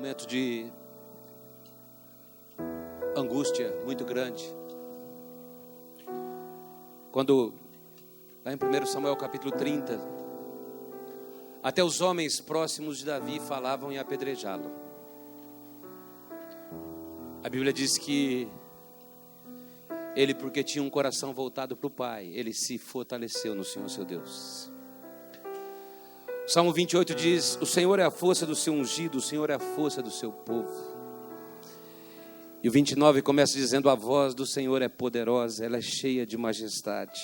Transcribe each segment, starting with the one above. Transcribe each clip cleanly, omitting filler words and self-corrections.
momento de angústia muito grande. Quando, lá em 1 Samuel capítulo 30, até os homens próximos de Davi falavam em apedrejá-lo. A Bíblia diz que ele, porque tinha um coração voltado para o Pai, ele se fortaleceu no Senhor seu Deus. O Salmo 28 diz: o Senhor é a força do seu ungido, o Senhor é a força do seu povo. E o 29 começa dizendo: a voz do Senhor é poderosa, ela é cheia de majestade.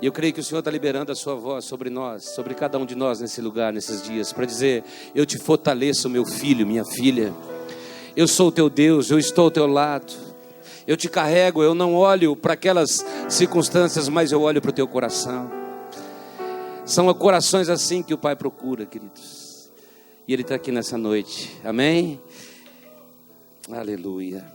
E eu creio que o Senhor está liberando a sua voz sobre nós, sobre cada um de nós nesse lugar, nesses dias, para dizer: eu te fortaleço, meu filho, minha filha. Eu sou o teu Deus, eu estou ao teu lado. Eu te carrego, eu não olho para aquelas circunstâncias, mas eu olho para o teu coração. São corações assim que o Pai procura, queridos. E Ele está aqui nessa noite, amém? Aleluia.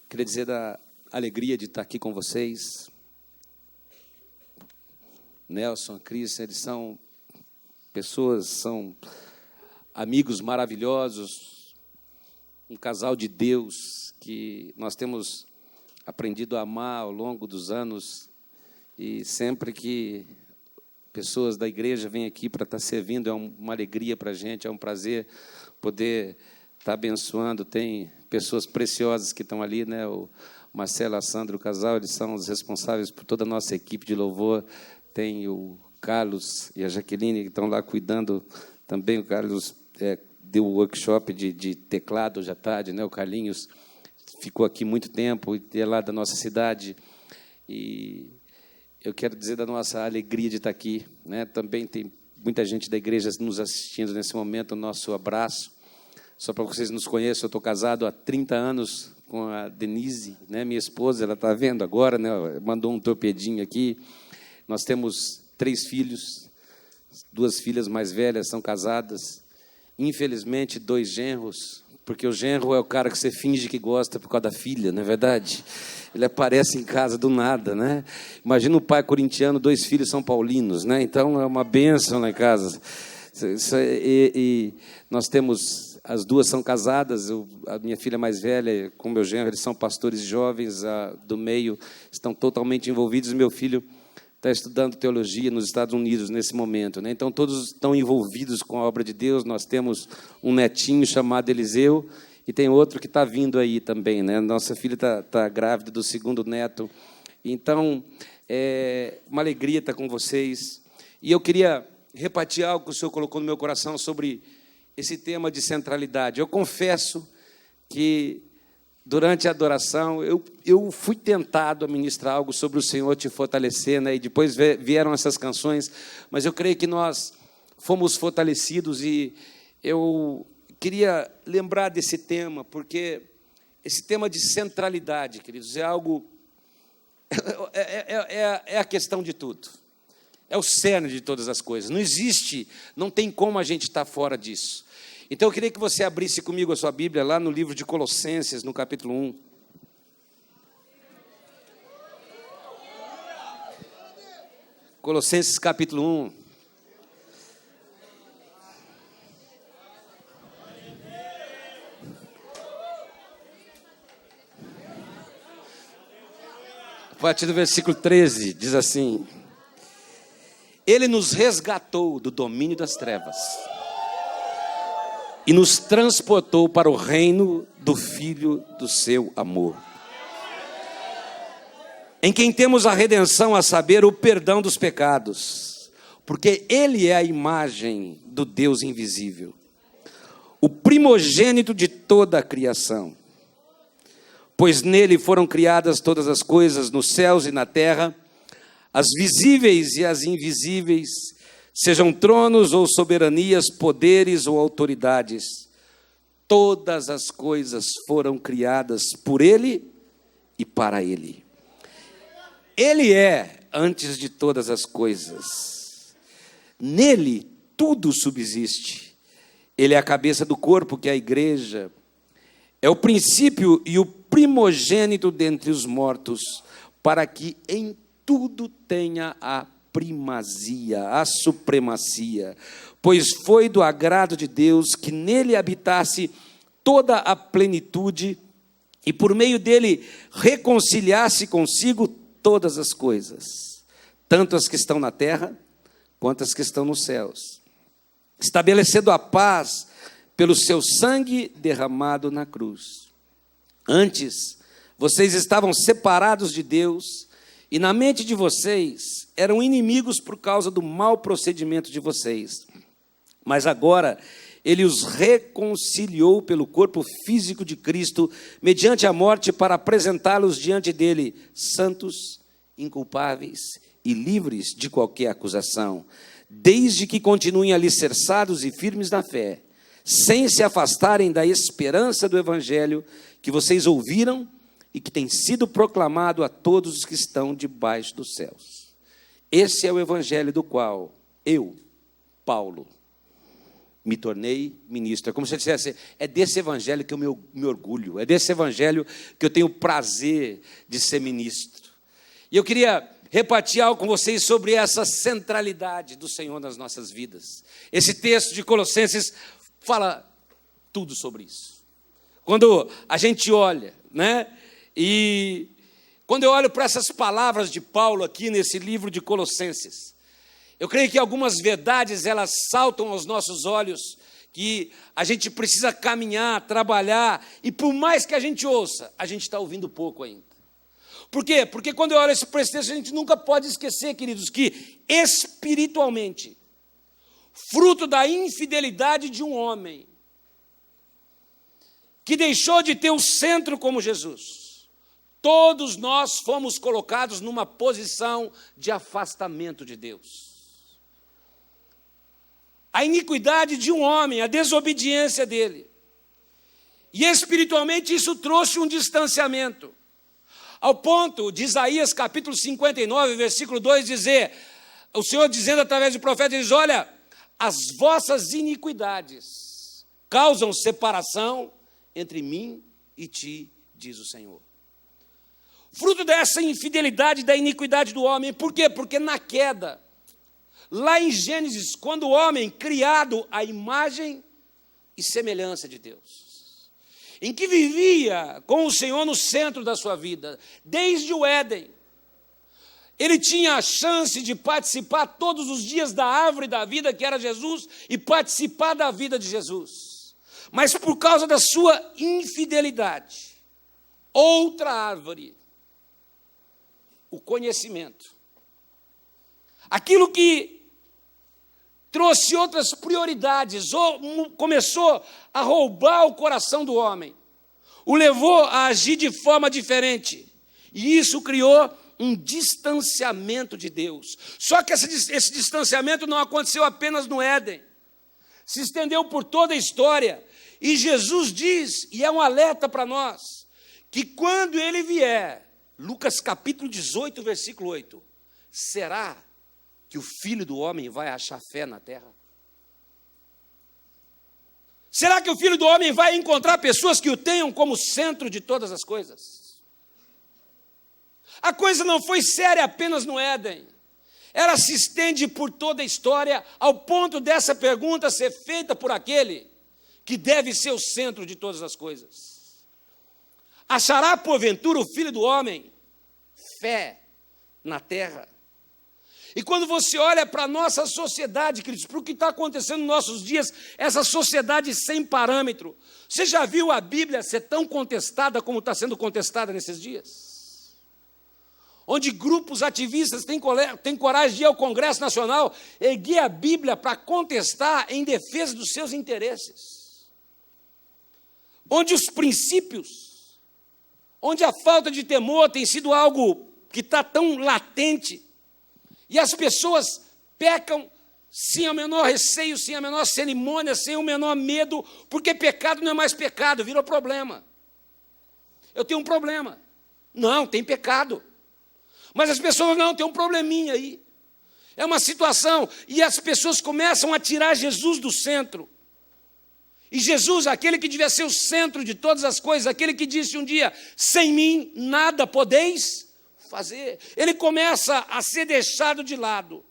Queria dizer da alegria de estar aqui com vocês. Nelson, a Cris, eles são pessoas, são amigos maravilhosos, um casal de Deus que nós temos aprendido a amar ao longo dos anos, e sempre que pessoas da igreja vêm aqui para estar servindo, é uma alegria para a gente, é um prazer poder estar abençoando. Tem pessoas preciosas que estão ali, né? O Marcelo, a Sandra, o casal, eles são os responsáveis por toda a nossa equipe de louvor. Tem o Carlos e a Jaqueline que estão lá cuidando também. O Carlos deu o workshop de teclado hoje à tarde, né? O Carlinhos ficou aqui muito tempo, e é lá da nossa cidade. E eu quero dizer da nossa alegria de estar aqui, né? Também tem muita gente da igreja nos assistindo nesse momento. O nosso abraço. Só para vocês nos conheçam, eu estou casado há 30 anos com a Denise, né? Minha esposa, ela está vendo agora, né? Mandou um torpedinho aqui. Nós temos 3 filhos, 2 filhas mais velhas são casadas. Infelizmente, 2 genros, porque o genro é o cara que você finge que gosta por causa da filha, não é verdade? Ele aparece em casa do nada, né? Imagina um pai corintiano, 2 filhos são paulinos, né? Então é uma bênção lá em casa. E nós temos, as 2 são casadas, a minha filha mais velha com o meu genro, eles são pastores jovens, do meio estão totalmente envolvidos. Meu filho está estudando teologia nos Estados Unidos nesse momento, né? Então todos estão envolvidos com a obra de Deus. Nós temos um netinho chamado Eliseu, e tem outro que está vindo aí também, né? Nossa filha está grávida do 2º neto. Então, é uma alegria estar com vocês. E eu queria repartir algo que o Senhor colocou no meu coração sobre esse tema de centralidade. Eu confesso que, durante a adoração, eu fui tentado a ministrar algo sobre o Senhor te fortalecer, né? E depois vieram essas canções, mas eu creio que nós fomos fortalecidos, e eu queria lembrar desse tema, porque esse tema de centralidade, queridos, é algo, é a questão de tudo, é o cerne de todas as coisas. Não existe, não tem como a gente estar fora disso. Então eu queria que você abrisse comigo a sua Bíblia lá no livro de Colossenses, no capítulo 1. Colossenses capítulo 1. A partir do versículo 13, diz assim: Ele nos resgatou do domínio das trevas e nos transportou para o reino do Filho do seu amor, em quem temos a redenção, a saber, o perdão dos pecados, porque Ele é a imagem do Deus invisível, o primogênito de toda a criação. Pois nele foram criadas todas as coisas nos céus e na terra, as visíveis e as invisíveis, sejam tronos ou soberanias, poderes ou autoridades. Todas as coisas foram criadas por Ele e para Ele. Ele é antes de todas as coisas. Nele tudo subsiste. Ele é a cabeça do corpo, que é a igreja. É o princípio e o primogênito dentre os mortos, para que em tudo tenha a primazia, a supremacia, pois foi do agrado de Deus que nele habitasse toda a plenitude e por meio dele reconciliasse consigo todas as coisas, tanto as que estão na terra quanto as que estão nos céus, estabelecendo a paz pelo seu sangue derramado na cruz. Antes, vocês estavam separados de Deus e na mente de vocês eram inimigos por causa do mau procedimento de vocês. Mas agora ele os reconciliou pelo corpo físico de Cristo, mediante a morte, para apresentá-los diante dele, santos, inculpáveis e livres de qualquer acusação, desde que continuem alicerçados e firmes na fé, sem se afastarem da esperança do Evangelho que vocês ouviram e que tem sido proclamado a todos os que estão debaixo dos céus. Esse é o Evangelho do qual eu, Paulo, me tornei ministro. É como se eu dissesse, é desse evangelho que eu me orgulho, é desse evangelho que eu tenho o prazer de ser ministro. E eu queria repartir algo com vocês sobre essa centralidade do Senhor nas nossas vidas. Esse texto de Colossenses fala tudo sobre isso. Quando a gente olha, né? E quando eu olho para essas palavras de Paulo aqui nesse livro de Colossenses, eu creio que algumas verdades, elas saltam aos nossos olhos, que a gente precisa caminhar, trabalhar, e por mais que a gente ouça, a gente está ouvindo pouco ainda. Por quê? Porque quando eu olho esse texto, a gente nunca pode esquecer, queridos, que espiritualmente, fruto da infidelidade de um homem, que deixou de ter o centro como Jesus, todos nós fomos colocados numa posição de afastamento de Deus. A iniquidade de um homem, a desobediência dele. E espiritualmente isso trouxe um distanciamento. Ao ponto de Isaías capítulo 59, versículo 2 dizer, o Senhor dizendo através do profeta, diz, olha, as vossas iniquidades causam separação entre mim e ti, diz o Senhor. Fruto dessa infidelidade, da iniquidade do homem, por quê? Porque na queda, lá em Gênesis, quando o homem, criado à imagem e semelhança de Deus, em que vivia com o Senhor no centro da sua vida, desde o Éden, ele tinha a chance de participar todos os dias da árvore da vida, que era Jesus, e participar da vida de Jesus. Mas por causa da sua infidelidade, outra árvore, o conhecimento, aquilo que trouxe outras prioridades, ou começou a roubar o coração do homem, o levou a agir de forma diferente, e isso criou um distanciamento de Deus. Só que esse distanciamento não aconteceu apenas no Éden, se estendeu por toda a história, e Jesus diz, e é um alerta para nós, que quando ele vier, Lucas capítulo 18, versículo 8, será que o Filho do Homem vai achar fé na terra? Será que o Filho do Homem vai encontrar pessoas que o tenham como centro de todas as coisas? A coisa não foi séria apenas no Éden. Ela se estende por toda a história, ao ponto dessa pergunta ser feita por aquele que deve ser o centro de todas as coisas. Achará, porventura, o Filho do Homem fé na terra? E quando você olha para a nossa sociedade, queridos, para o que está acontecendo nos nossos dias, essa sociedade sem parâmetro, você já viu a Bíblia ser tão contestada como está sendo contestada nesses dias? Onde grupos ativistas têm coragem de ir ao Congresso Nacional, erguer a Bíblia para contestar em defesa dos seus interesses. Onde os princípios, onde a falta de temor tem sido algo que está tão latente, e as pessoas pecam sem o menor receio, sem a menor cerimônia, sem o menor medo, porque pecado não é mais pecado, virou problema. Eu tenho um problema. Não, tem pecado. Mas as pessoas não, tem um probleminha aí. É uma situação, e as pessoas começam a tirar Jesus do centro. E Jesus, aquele que devia ser o centro de todas as coisas, aquele que disse um dia, sem mim nada podeis fazer, ele começa a ser deixado de lado.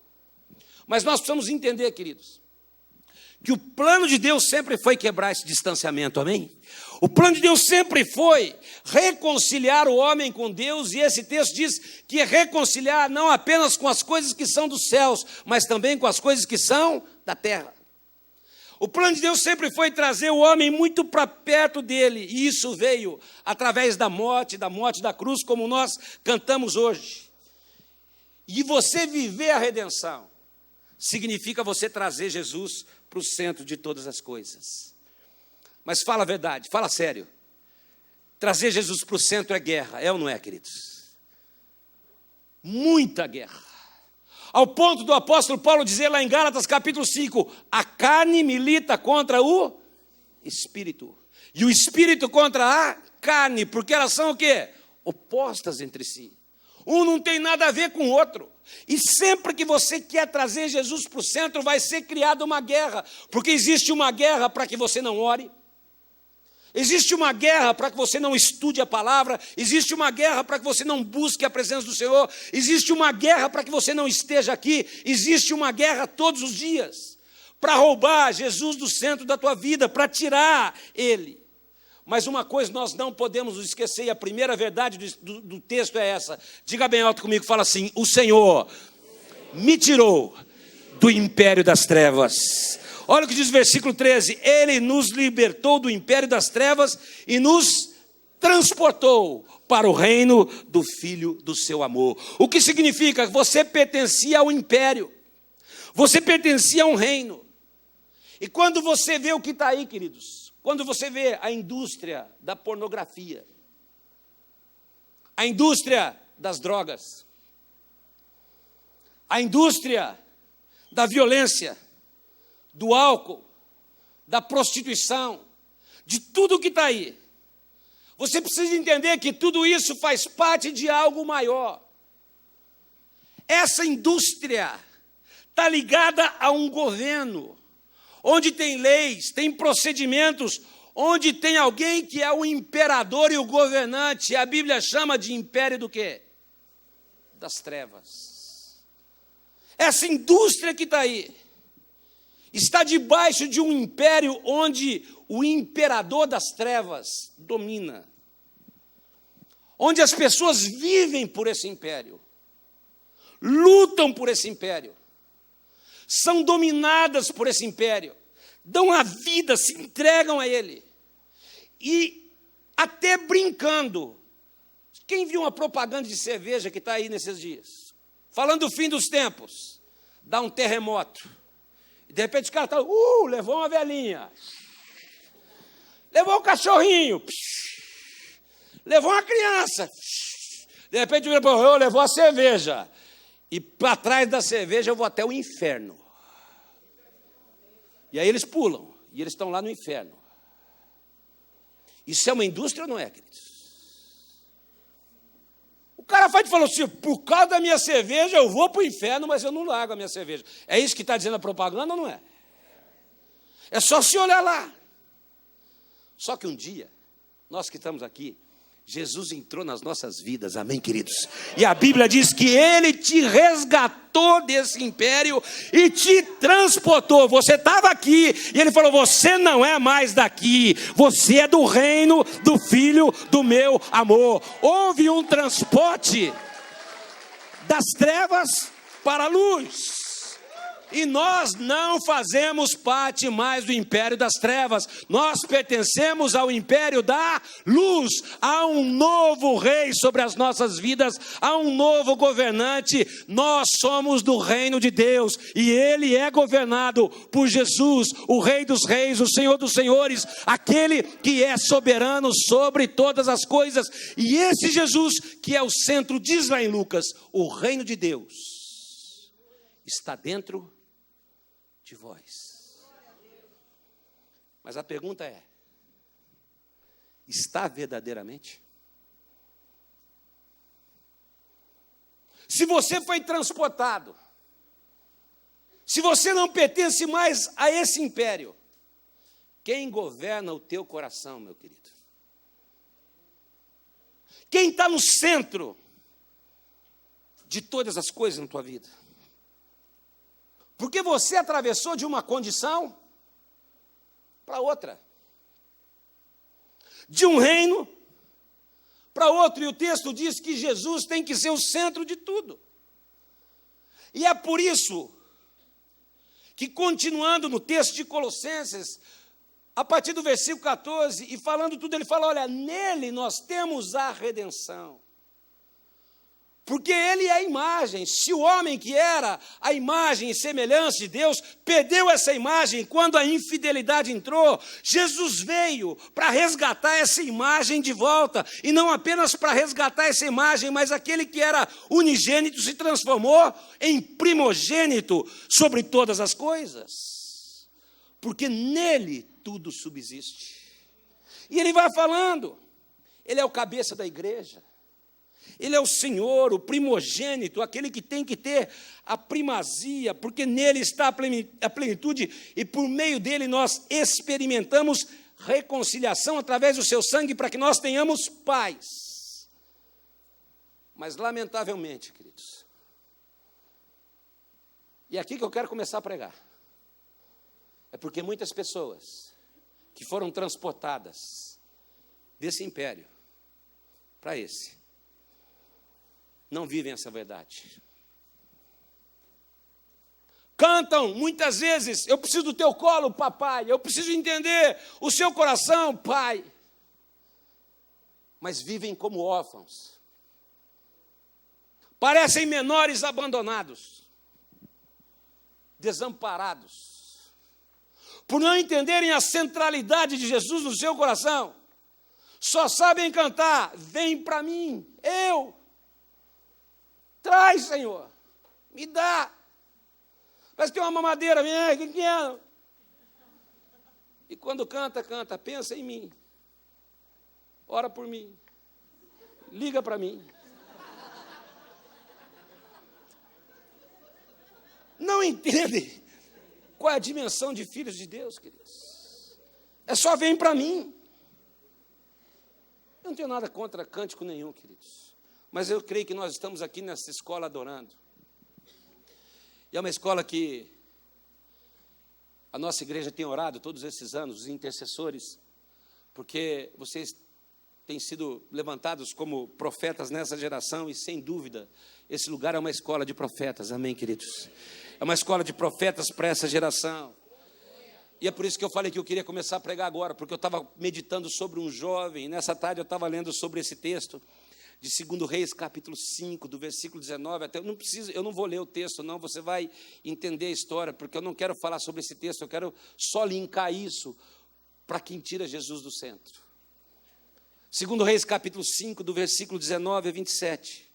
Mas nós precisamos entender, queridos, que o plano de Deus sempre foi quebrar esse distanciamento, amém? O plano de Deus sempre foi reconciliar o homem com Deus, e esse texto diz que é reconciliar não apenas com as coisas que são dos céus, mas também com as coisas que são da terra. O plano de Deus sempre foi trazer o homem muito para perto dele, e isso veio através da morte da cruz, como nós cantamos hoje. E você viver a redenção significa você trazer Jesus para o centro de todas as coisas. Mas fala a verdade, fala sério. Trazer Jesus para o centro é guerra, é ou não é, queridos? Muita guerra. Ao ponto do apóstolo Paulo dizer lá em Gálatas capítulo 5, a carne milita contra o espírito. E o espírito contra a carne, porque elas são o quê? Opostas entre si. Um não tem nada a ver com o outro. E sempre que você quer trazer Jesus para o centro, vai ser criada uma guerra. Porque existe uma guerra para que você não ore. Existe uma guerra para que você não estude a palavra. Existe uma guerra para que você não busque a presença do Senhor. Existe uma guerra para que você não esteja aqui. Existe uma guerra todos os dias para roubar Jesus do centro da tua vida, para tirar Ele. Mas uma coisa nós não podemos nos esquecer, e a primeira verdade do texto é essa. Diga bem alto comigo, fala assim: o Senhor me tirou do império das trevas. Olha o que diz o versículo 13, Ele nos libertou do império das trevas e nos transportou para o reino do Filho do seu amor. O que significa? Você pertencia ao império, você pertencia a um reino. E quando você vê o que está aí, queridos, quando você vê a indústria da pornografia, a indústria das drogas, a indústria da violência, do álcool, da prostituição, de tudo que está aí, você precisa entender que tudo isso faz parte de algo maior. Essa indústria está ligada a um governo, onde tem leis, tem procedimentos, onde tem alguém que é o imperador e o governante. A Bíblia chama de império do quê? Das trevas. Essa indústria que está aí está debaixo de um império onde o imperador das trevas domina, onde as pessoas vivem por esse império, lutam por esse império, são dominadas por esse império, dão a vida, se entregam a ele, e até brincando. Quem viu uma propaganda de cerveja que está aí nesses dias, falando do fim dos tempos, dá um terremoto, e de repente o cara está, levou uma velhinha, levou um cachorrinho, levou uma criança, de repente levou a cerveja, e para trás da cerveja eu vou até o inferno. E aí eles pulam, e eles estão lá no inferno. Isso é uma indústria ou não é, queridos? O cara vai e falou assim, por causa da minha cerveja eu vou para o inferno, mas eu não largo a minha cerveja. É isso que está dizendo a propaganda ou não é? É só se olhar lá. Só que um dia, nós que estamos aqui, Jesus entrou nas nossas vidas, amém, queridos? E a Bíblia diz que Ele te resgatou desse império e te transportou. Você estava aqui e Ele falou, você não é mais daqui, você é do reino do Filho do meu amor. Houve um transporte das trevas para a luz. E nós não fazemos parte mais do império das trevas. Nós pertencemos ao império da luz. Há um novo rei sobre as nossas vidas. Há um novo governante. Nós somos do reino de Deus. E Ele é governado por Jesus, o Rei dos reis, o Senhor dos senhores. Aquele que é soberano sobre todas as coisas. E esse Jesus, que é o centro, diz lá em Lucas, o reino de Deus está dentro de vós. Mas a pergunta é, está verdadeiramente? Se você foi transportado, se você não pertence mais a esse império, quem governa o teu coração, meu querido? Quem está no centro de todas as coisas na tua vida. Porque você atravessou de uma condição para outra. De um reino para outro. E o texto diz que Jesus tem que ser o centro de tudo. E é por isso que, continuando no texto de Colossenses, a partir do versículo 14, e falando tudo, ele fala, olha, nele nós temos a redenção. Porque ele é a imagem. Se o homem que era a imagem e semelhança de Deus perdeu essa imagem quando a infidelidade entrou, Jesus veio para resgatar essa imagem de volta. E não apenas para resgatar essa imagem, mas aquele que era unigênito se transformou em primogênito sobre todas as coisas. Porque nele tudo subsiste. E ele vai falando, ele é o cabeça da igreja. Ele é o Senhor, o primogênito, aquele que tem que ter a primazia, porque nele está a plenitude, e por meio dele nós experimentamos reconciliação através do seu sangue, para que nós tenhamos paz. Mas, lamentavelmente, queridos, e é aqui que eu quero começar a pregar, é porque muitas pessoas que foram transportadas desse império para esse, não vivem essa verdade. Cantam muitas vezes, eu preciso do teu colo, papai, eu preciso entender o seu coração, pai. Mas vivem como órfãos. Parecem menores abandonados, desamparados, por não entenderem a centralidade de Jesus no seu coração. Só sabem cantar, vem para mim, traz, Senhor, me dá. Parece que tem uma mamadeira, o que é? E quando canta, pensa em mim. Ora por mim. Liga para mim. Não entende qual é a dimensão de filhos de Deus, queridos. É só vem para mim. Eu não tenho nada contra cântico nenhum, queridos. Mas eu creio que nós estamos aqui nessa escola adorando. E é uma escola que a nossa igreja tem orado todos esses anos, os intercessores, porque vocês têm sido levantados como profetas nessa geração, e sem dúvida, esse lugar é uma escola de profetas, amém, queridos? É uma escola de profetas para essa geração. E é por isso que eu falei que eu queria começar a pregar agora, porque eu estava meditando sobre um jovem, e nessa tarde eu estava lendo sobre esse texto, de 2 Reis, capítulo 5, do versículo 19, até, eu não vou ler o texto, não, você vai entender a história, porque eu não quero falar sobre esse texto, eu quero só linkar isso para quem tira Jesus do centro. 2 Reis, capítulo 5, do versículo 19 a 27,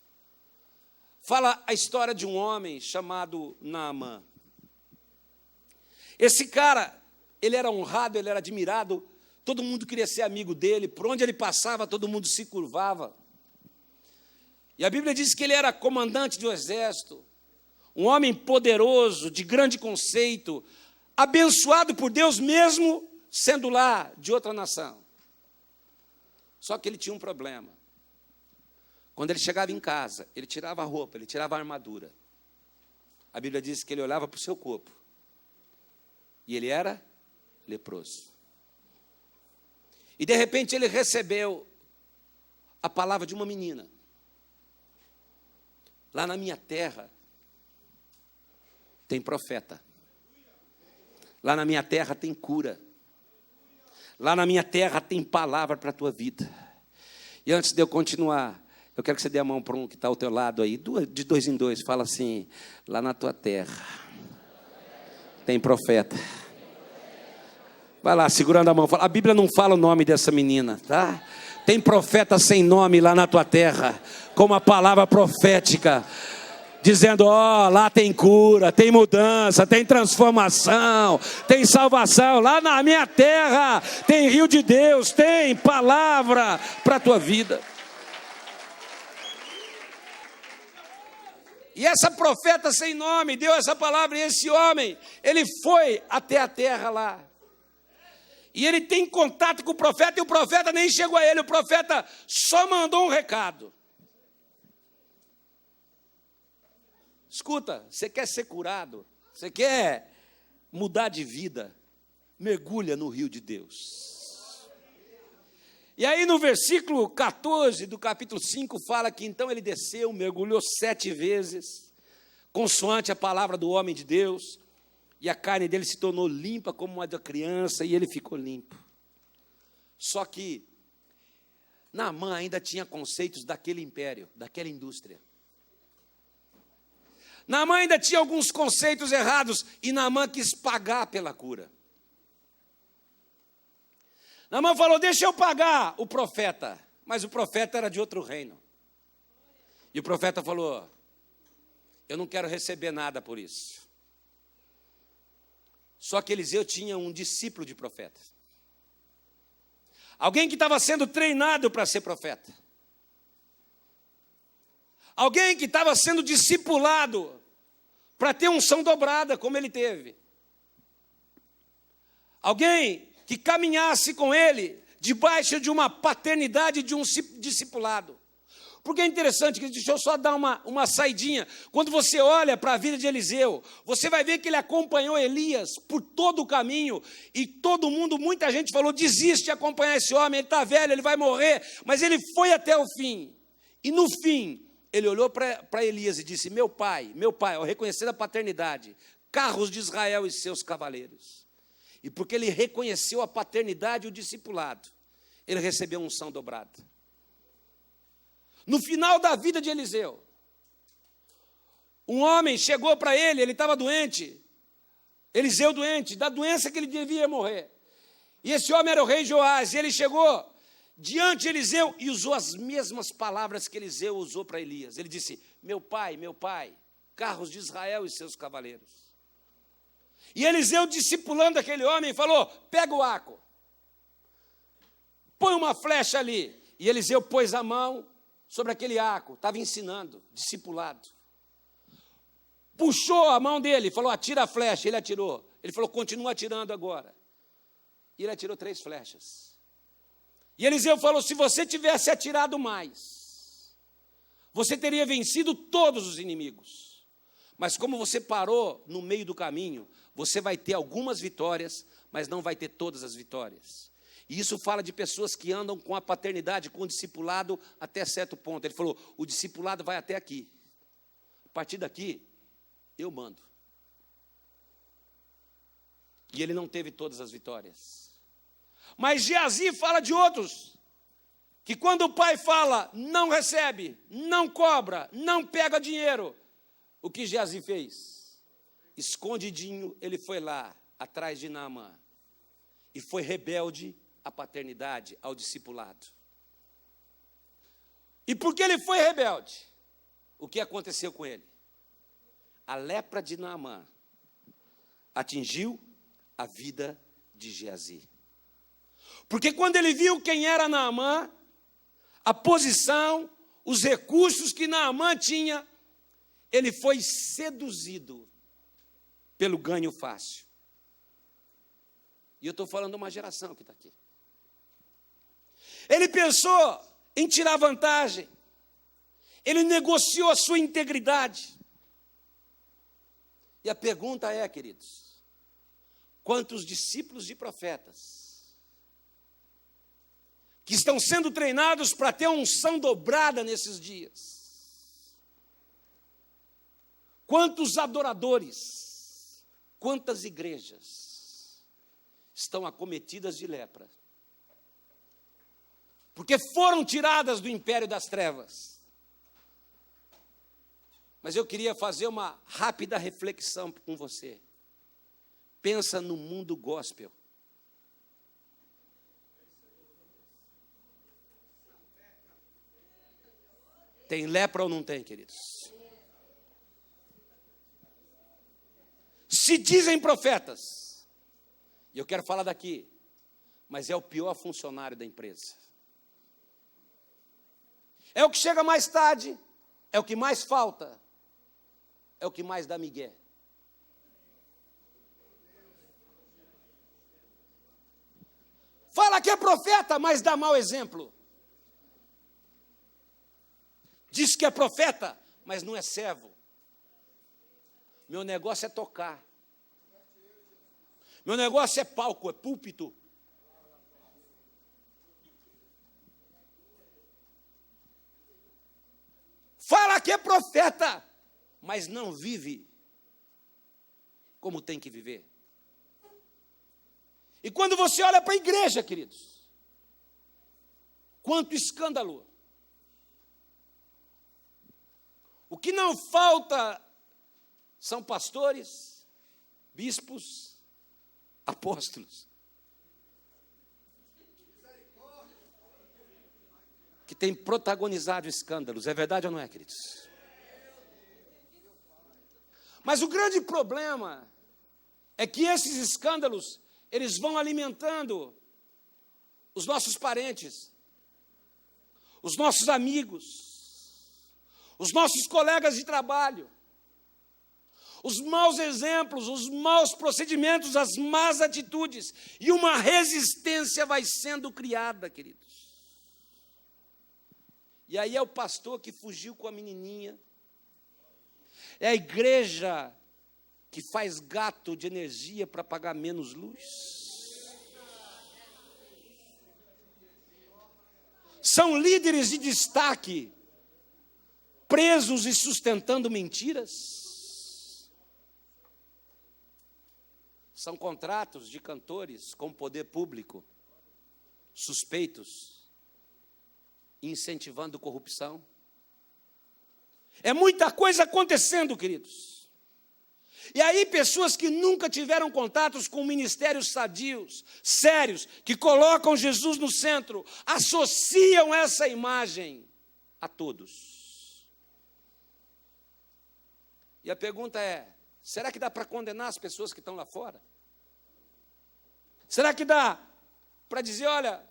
fala a história de um homem chamado Naamã. Esse cara, ele era honrado, ele era admirado, todo mundo queria ser amigo dele, por onde ele passava, todo mundo se curvava. E a Bíblia diz que ele era comandante do exército, um homem poderoso, de grande conceito, abençoado por Deus mesmo sendo lá de outra nação. Só que ele tinha um problema. Quando ele chegava em casa, ele tirava a roupa, ele tirava a armadura. A Bíblia diz que ele olhava para o seu corpo e ele era leproso. E de repente ele recebeu a palavra de uma menina. Lá na minha terra tem profeta. Lá na minha terra tem cura. Lá na minha terra tem palavra para a tua vida. E antes de eu continuar, eu quero que você dê a mão para um que está ao teu lado aí, de 2 em 2, fala assim, lá na tua terra tem profeta. Vai lá, segurando a mão, fala, a Bíblia não fala o nome dessa menina, tá? Tem profeta sem nome lá na tua terra, com uma palavra profética, dizendo, lá tem cura, tem mudança, tem transformação, tem salvação. Lá na minha terra tem rio de Deus, tem palavra para a tua vida. E essa profeta sem nome deu essa palavra, e esse homem, ele foi até a terra lá. E ele tem contato com o profeta, e o profeta nem chegou a ele, o profeta só mandou um recado. Escuta, você quer ser curado? Você quer mudar de vida? Mergulha no rio de Deus. E aí no versículo 14 do capítulo 5 fala que então ele desceu, mergulhou 7 vezes, consoante a palavra do homem de Deus, e a carne dele se tornou limpa como uma da criança, e ele ficou limpo. Só que Naamã ainda tinha conceitos daquele império, daquela indústria. Naamã ainda tinha alguns conceitos errados, e Naamã quis pagar pela cura. Naamã falou, deixa eu pagar o profeta, mas o profeta era de outro reino. E o profeta falou, eu não quero receber nada por isso. Só que Eliseu tinha um discípulo de profeta. Alguém que estava sendo treinado para ser profeta. Alguém que estava sendo discipulado para ter unção dobrada, como ele teve. Alguém que caminhasse com ele debaixo de uma paternidade, de um discipulado. Porque é interessante, deixa eu só dar uma saidinha. Quando você olha para a vida de Eliseu, você vai ver que ele acompanhou Elias por todo o caminho, e todo mundo, muita gente falou, desiste de acompanhar esse homem, ele está velho, ele vai morrer, mas ele foi até o fim. E no fim, ele olhou para Elias e disse, meu pai, ao reconhecer a paternidade, carros de Israel e seus cavaleiros. E porque ele reconheceu a paternidade e o discipulado, ele recebeu unção dobrada. No final da vida de Eliseu, um homem chegou para ele estava doente, Eliseu doente, da doença que ele devia morrer. E esse homem era o rei Joás, e ele chegou diante de Eliseu e usou as mesmas palavras que Eliseu usou para Elias. Ele disse, meu pai, carros de Israel e seus cavaleiros. E Eliseu, discipulando aquele homem, falou, pega o arco, põe uma flecha ali. E Eliseu pôs a mão sobre aquele arco, estava ensinando, discipulado. Puxou a mão dele, falou, atira a flecha, ele atirou. Ele falou, continua atirando agora. E ele atirou 3 flechas. E Eliseu falou, se você tivesse atirado mais, você teria vencido todos os inimigos. Mas como você parou no meio do caminho, você vai ter algumas vitórias, mas não vai ter todas as vitórias. E isso fala de pessoas que andam com a paternidade, com o discipulado até certo ponto. Ele falou, o discipulado vai até aqui. A partir daqui, eu mando. E ele não teve todas as vitórias. Mas Geazi fala de outros, que quando o pai fala, não recebe, não cobra, não pega dinheiro. O que Geazi fez? Escondidinho, ele foi lá, atrás de Naamã. E foi rebelde à paternidade, ao discipulado. E porque ele foi rebelde, o que aconteceu com ele? A lepra de Naamã atingiu a vida de Geazi. Porque quando ele viu quem era Naamã, a posição, os recursos que Naamã tinha, ele foi seduzido pelo ganho fácil. E eu estou falando de uma geração que está aqui. Ele pensou em tirar vantagem. Ele negociou a sua integridade. E a pergunta é, queridos, quantos discípulos de profetas que estão sendo treinados para ter uma unção dobrada nesses dias? Quantos adoradores, quantas igrejas estão acometidas de lepra? Porque foram tiradas do império das trevas. Mas eu queria fazer uma rápida reflexão com você. Pensa no mundo gospel. Tem lepra ou não tem, queridos? Se dizem profetas, e eu quero falar daqui, mas é o pior funcionário da empresa. É o que chega mais tarde, é o que mais falta, é o que mais dá migué. Fala que é profeta, mas dá mau exemplo. Diz que é profeta, mas não é servo. Meu negócio é tocar. Meu negócio é palco, é púlpito. Fala que é profeta, mas não vive como tem que viver. E quando você olha para a igreja, queridos, quanto escândalo. O que não falta são pastores, bispos, apóstolos, que têm protagonizado escândalos. É verdade ou não é, queridos? Mas o grande problema é que esses escândalos, eles vão alimentando os nossos parentes, os nossos amigos, os nossos colegas de trabalho, os maus exemplos, os maus procedimentos, as más atitudes, e uma resistência vai sendo criada, queridos. E aí é o pastor que fugiu com a menininha, é a igreja que faz gato de energia para pagar menos luz. São líderes de destaque, presos e sustentando mentiras. São contratos de cantores com poder público, suspeitos, incentivando corrupção. É muita coisa acontecendo, queridos. E aí pessoas que nunca tiveram contatos com ministérios sadios, sérios, que colocam Jesus no centro, associam essa imagem a todos. E a pergunta é, será que dá para condenar as pessoas que estão lá fora? Será que dá para dizer, olha...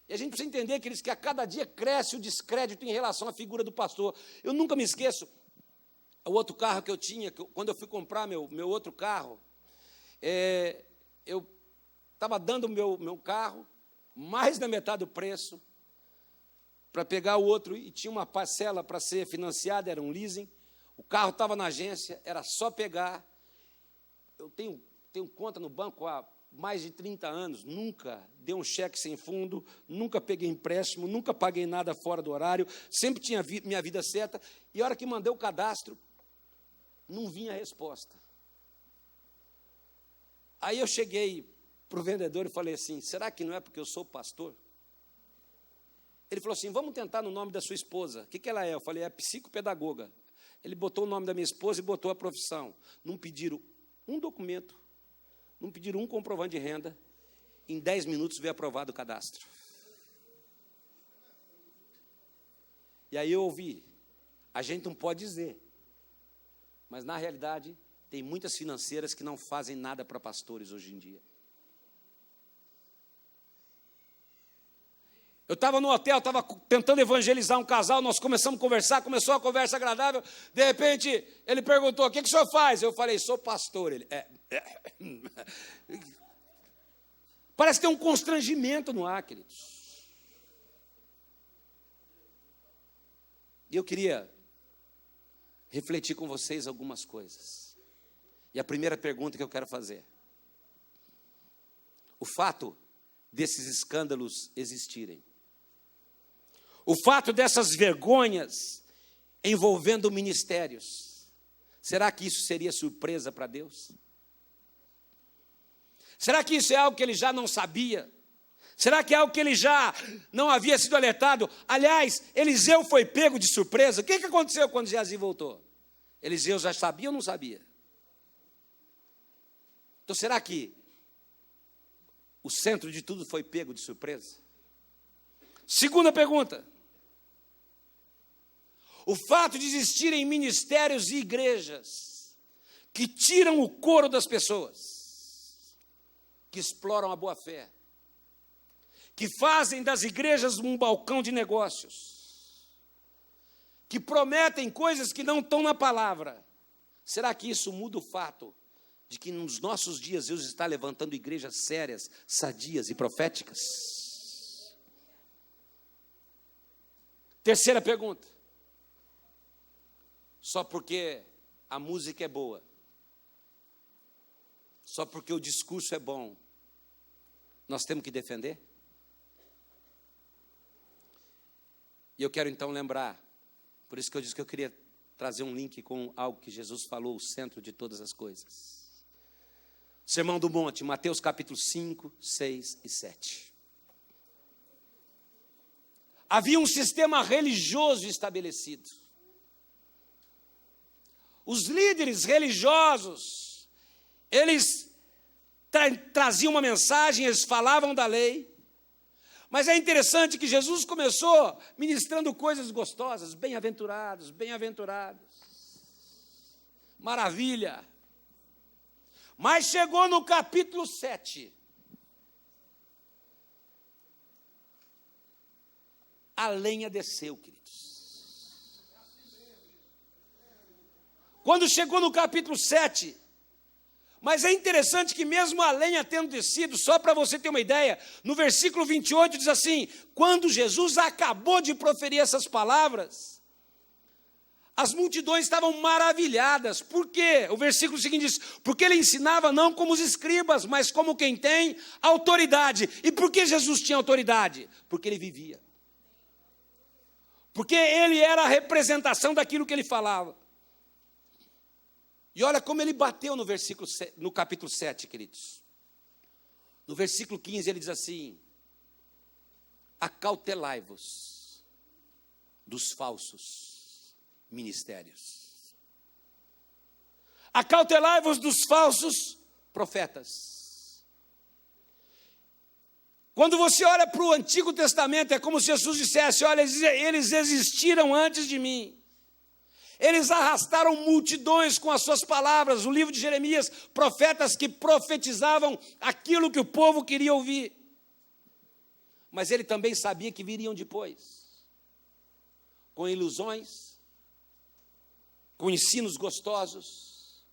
E a gente precisa entender, queridos, que a cada dia cresce o descrédito em relação à figura do pastor. Eu nunca me esqueço, o outro carro que eu tinha, quando eu fui comprar meu outro carro, eu estava dando o meu carro, mais da metade do preço, para pegar o outro, e tinha uma parcela para ser financiada, era um leasing, o carro estava na agência, era só pegar. Eu tenho conta no banco há mais de 30 anos, nunca dei um cheque sem fundo, nunca peguei empréstimo, nunca paguei nada fora do horário, sempre tinha minha vida certa, e a hora que mandei o cadastro, não vinha a resposta. Aí eu cheguei para o vendedor e falei assim, será que não é porque eu sou pastor? Ele falou assim, vamos tentar no nome da sua esposa. O que ela é? Eu falei, é psicopedagoga. Ele botou o nome da minha esposa e botou a profissão. Não pediram um documento, não pediram um comprovante de renda, em 10 minutos veio aprovado o cadastro. E aí eu ouvi, a gente não pode dizer, mas na realidade tem muitas financeiras que não fazem nada para pastores hoje em dia. Eu estava no hotel, estava tentando evangelizar um casal, nós começamos a conversar, começou uma conversa agradável, de repente ele perguntou, o que o senhor faz? Eu falei, sou pastor. Ele, Parece que tem um constrangimento no ar, queridos. E eu queria refletir com vocês algumas coisas. E a primeira pergunta que eu quero fazer, o fato desses escândalos existirem, o fato dessas vergonhas envolvendo ministérios, será que isso seria surpresa para Deus? Será que isso é algo que ele já não sabia? Será que é algo que ele já não havia sido alertado? Aliás, Eliseu foi pego de surpresa. O que aconteceu quando Geazi voltou? Eliseu já sabia ou não sabia? Então será que o centro de tudo foi pego de surpresa? Segunda pergunta. O fato de existirem ministérios e igrejas que tiram o couro das pessoas, que exploram a boa-fé, que fazem das igrejas um balcão de negócios, que prometem coisas que não estão na palavra. Será que isso muda o fato de que nos nossos dias Deus está levantando igrejas sérias, sadias e proféticas? Terceira pergunta. só porque a música é boa, só porque o discurso é bom, nós temos que defender? E eu quero então lembrar, por isso que eu disse que eu queria trazer um link com algo que Jesus falou, o centro de todas as coisas. Sermão do Monte, Mateus capítulo 5, 6 e 7. Havia um sistema religioso estabelecido. Os líderes religiosos, eles traziam uma mensagem, eles falavam da lei. Mas é interessante que Jesus começou ministrando coisas gostosas, bem-aventurados, bem-aventurados. Maravilha. Mas chegou no capítulo 7. A lenha desceu, queridos. Quando chegou no capítulo 7, mas é interessante que mesmo a lenha tendo descido, só para você ter uma ideia, no versículo 28 diz assim: quando Jesus acabou de proferir essas palavras, as multidões estavam maravilhadas. Por quê? O versículo seguinte diz: porque ele ensinava não como os escribas, mas como quem tem autoridade. E por que Jesus tinha autoridade? Porque ele vivia. Porque ele era a representação daquilo que ele falava. E olha como ele bateu no capítulo 7, queridos. No versículo 15 ele diz assim: acautelai-vos dos falsos ministérios. Acautelai-vos dos falsos profetas. Quando você olha para o Antigo Testamento, é como se Jesus dissesse: olha, eles existiram antes de mim. Eles arrastaram multidões com as suas palavras. O livro de Jeremias, profetas que profetizavam aquilo que o povo queria ouvir. Mas ele também sabia que viriam depois, com ilusões, com ensinos gostosos,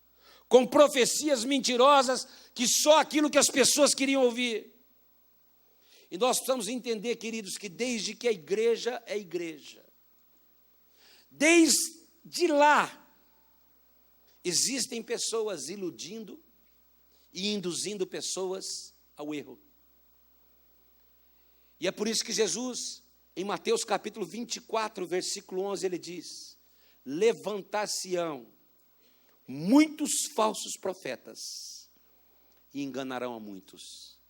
com profecias mentirosas, que só aquilo que as pessoas queriam ouvir. E nós precisamos entender, queridos, que desde que a igreja é igreja, desde lá, existem pessoas iludindo e induzindo pessoas ao erro. E é por isso que Jesus, em Mateus capítulo 24, versículo 11, ele diz: levantar-se-ão muitos falsos profetas e enganarão a muitos.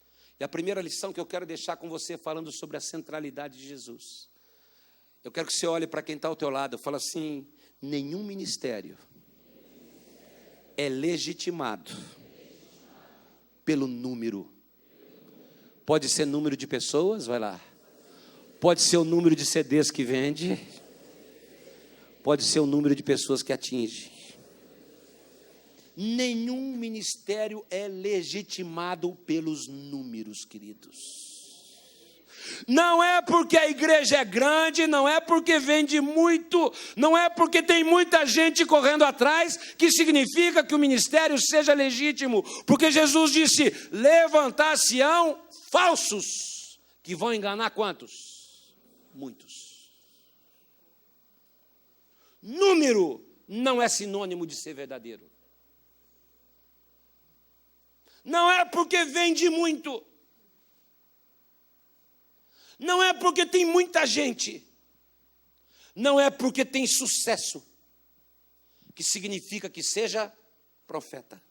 E a primeira lição que eu quero deixar com você, falando sobre a centralidade de Jesus, eu quero que você olhe para quem está ao teu lado e fale assim: nenhum ministério é legitimado pelo número. Pode ser número de pessoas, vai lá. Pode ser o número de CDs que vende. Pode ser o número de pessoas que atinge. Nenhum ministério é legitimado pelos números, queridos. Não é porque a igreja é grande, não é porque vende muito, não é porque tem muita gente correndo atrás, que significa que o ministério seja legítimo. Porque Jesus disse: levantar-se-ão falsos, que vão enganar quantos? Muitos. Número não é sinônimo de ser verdadeiro. Não é porque vende muito, não é porque tem muita gente, não é porque tem sucesso, que significa que seja profeta.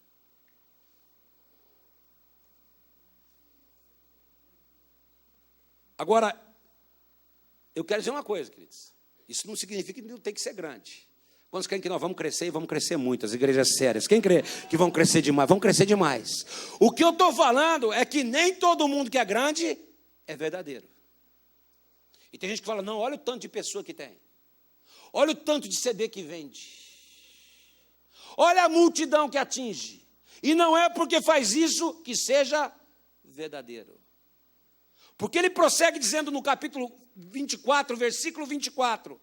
Agora, eu quero dizer uma coisa, queridos. Isso não significa que não tem que ser grande. Quantos creem que nós vamos crescer e vamos crescer muito? As igrejas sérias. Quem crê que vão crescer demais? Vão crescer demais. O que eu estou falando é que nem todo mundo que é grande é verdadeiro. E tem gente que fala: não, olha o tanto de pessoa que tem. Olha o tanto de CD que vende. Olha a multidão que atinge. E não é porque faz isso que seja verdadeiro. Porque ele prossegue dizendo no capítulo 24, versículo 24: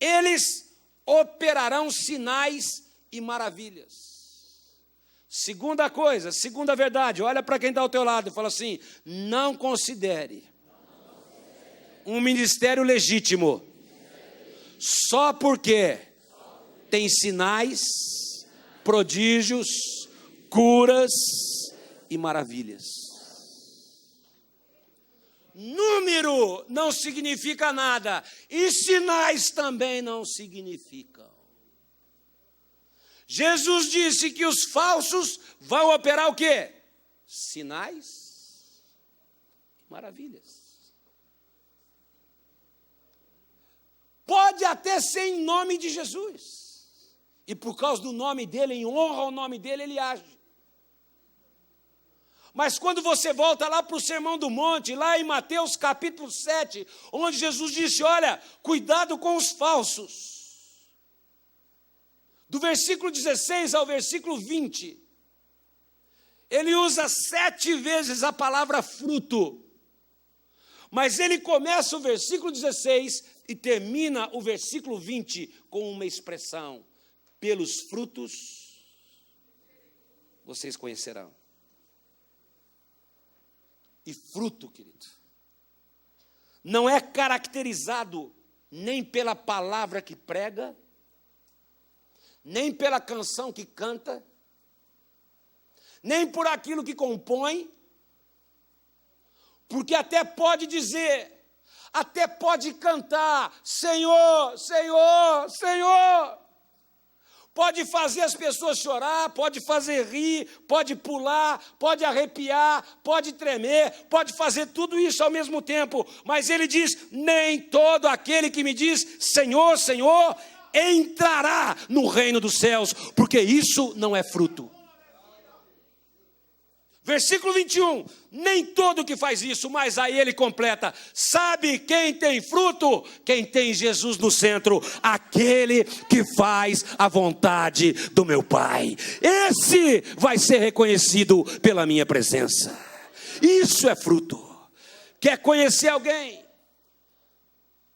eles operarão sinais e maravilhas. Segunda coisa, segunda verdade, olha para quem está ao teu lado e fala assim: não considere um ministério legítimo só porque tem sinais, prodígios, curas e maravilhas. Número não significa nada, e sinais também não significam. Jesus disse que os falsos vão operar o quê? Sinais, maravilhas. Pode até ser em nome de Jesus, e por causa do nome dele, em honra ao nome dele, ele age. Mas quando você volta lá para o Sermão do Monte, lá em Mateus capítulo 7, onde Jesus disse, olha, cuidado com os falsos. Do versículo 16 ao versículo 20, ele usa 7 vezes a palavra fruto. Mas ele começa o versículo 16 e termina o versículo 20 com uma expressão: pelos frutos vocês conhecerão. E fruto, querido, não é caracterizado nem pela palavra que prega, nem pela canção que canta, nem por aquilo que compõe, porque até pode dizer, até pode cantar, Senhor, Senhor, Senhor. Pode fazer as pessoas chorar, pode fazer rir, pode pular, pode arrepiar, pode tremer, pode fazer tudo isso ao mesmo tempo. Mas ele diz, nem todo aquele que me diz, Senhor, Senhor, entrará no reino dos céus, porque isso não é fruto. Versículo 21, nem todo que faz isso, mas aí ele completa, sabe quem tem fruto? Quem tem Jesus no centro, aquele que faz a vontade do meu Pai. Esse vai ser reconhecido pela minha presença. Isso é fruto. Quer conhecer alguém?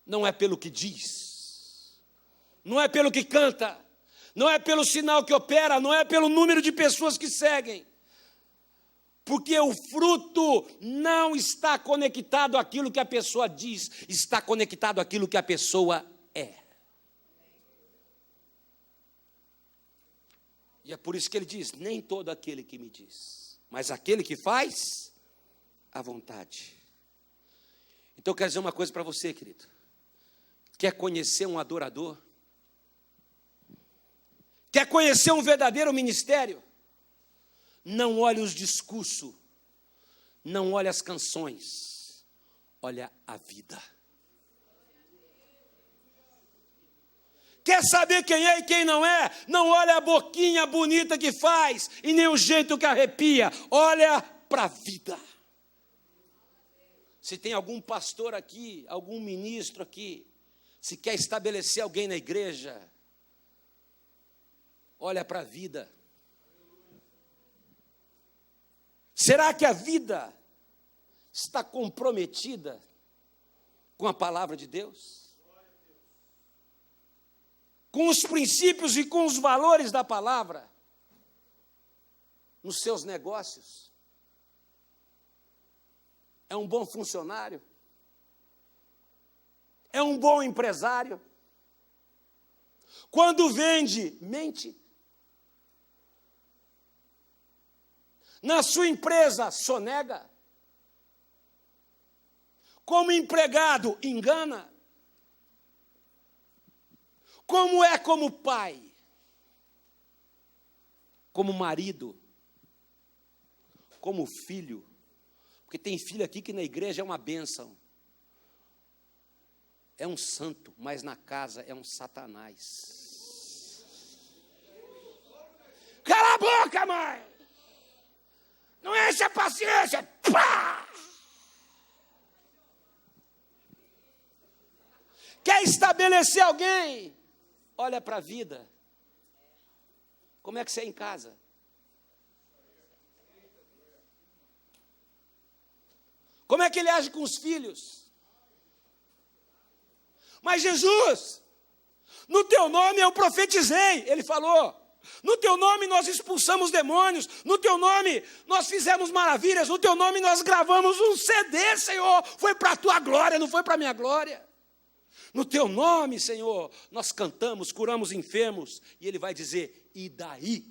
Não é pelo que diz, não é pelo que canta, não é pelo sinal que opera, não é pelo número de pessoas que seguem. Porque o fruto não está conectado àquilo que a pessoa diz, está conectado àquilo que a pessoa é. E é por isso que ele diz, nem todo aquele que me diz, mas aquele que faz a vontade. Então eu quero dizer uma coisa para você, querido. Quer conhecer um adorador? Quer conhecer um verdadeiro ministério? Não olhe os discursos, não olhe as canções, olha a vida. Quer saber quem é e quem não é? Não olha a boquinha bonita que faz e nem o jeito que arrepia, olha para a vida. Se tem algum pastor aqui, algum ministro aqui, se quer estabelecer alguém na igreja, olha para a vida. Será que a vida está comprometida com a palavra de Deus? Com os princípios e com os valores da palavra? Nos seus negócios? É um bom funcionário? É um bom empresário? Quando vende, mente? Na sua empresa, sonega. Como empregado, engana. Como é como pai? Como marido? Como filho? Porque tem filho aqui que na igreja é uma bênção. É um santo, mas na casa é um satanás. Cala a boca, mãe! Não enche a paciência. Pá! Quer estabelecer alguém? Olha para a vida. Como é que você é em casa? Como é que ele age com os filhos? Mas Jesus, no teu nome eu profetizei, ele falou. No teu nome nós expulsamos demônios, no teu nome nós fizemos maravilhas, no teu nome nós gravamos um CD, Senhor, foi para a tua glória, não foi para a minha glória. No teu nome, Senhor, nós cantamos, curamos enfermos. E ele vai dizer: e daí?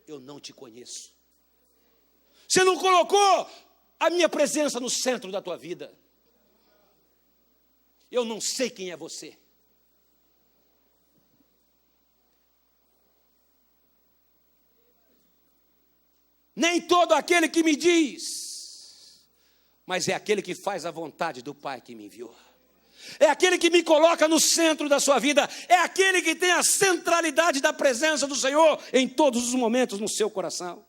Eu não te conheço. Você não colocou a minha presença no centro da tua vida. Eu não sei quem é você. Nem todo aquele que me diz, mas é aquele que faz a vontade do Pai que me enviou. É aquele que me coloca no centro da sua vida. É aquele que tem a centralidade da presença do Senhor em todos os momentos no seu coração.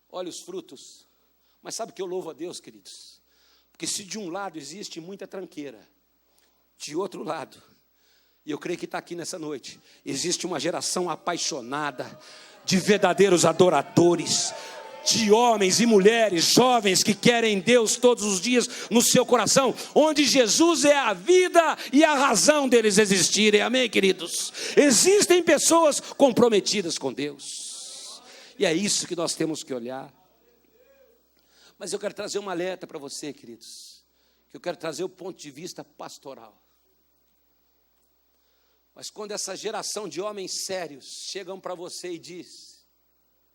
Olha os frutos. Mas sabe que eu louvo a Deus, queridos? Porque se de um lado existe muita tranqueira, de outro lado, e eu creio que está aqui nessa noite, existe uma geração apaixonada, de verdadeiros adoradores, de homens e mulheres, jovens que querem Deus todos os dias no seu coração, onde Jesus é a vida e a razão deles existirem, amém, queridos? Existem pessoas comprometidas com Deus, e é isso que nós temos que olhar. Mas eu quero trazer uma alerta para você, queridos, que eu quero trazer o ponto de vista pastoral. Mas quando essa geração de homens sérios chegam para você e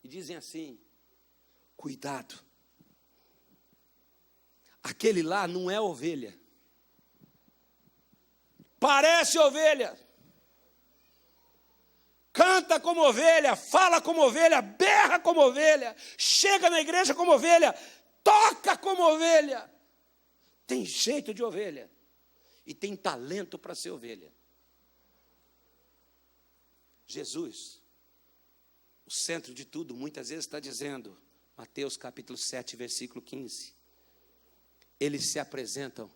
dizem assim: cuidado, aquele lá não é ovelha, parece ovelha, canta como ovelha, fala como ovelha, berra como ovelha, chega na igreja como ovelha, toca como ovelha, tem jeito de ovelha e tem talento para ser ovelha. Jesus, o centro de tudo, muitas vezes está dizendo, Mateus capítulo 7, versículo 15, eles se apresentam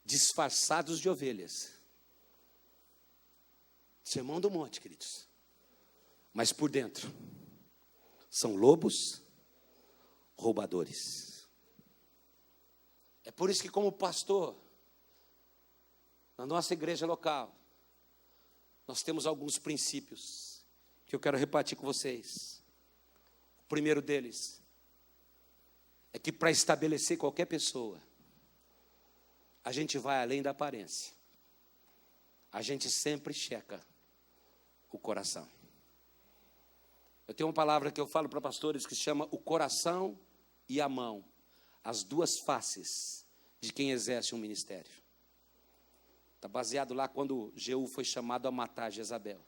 disfarçados de ovelhas. Sermão do monte, queridos. Mas por dentro, são lobos, roubadores. É por isso que, como pastor, na nossa igreja local, nós temos alguns princípios que eu quero repartir com vocês. O primeiro deles é que para estabelecer qualquer pessoa, a gente vai além da aparência. A gente sempre checa o coração. Eu tenho uma palavra que eu falo para pastores que se chama o coração e a mão, as duas faces de quem exerce um ministério. Está baseado lá quando Jeú foi chamado a matar Jezabel.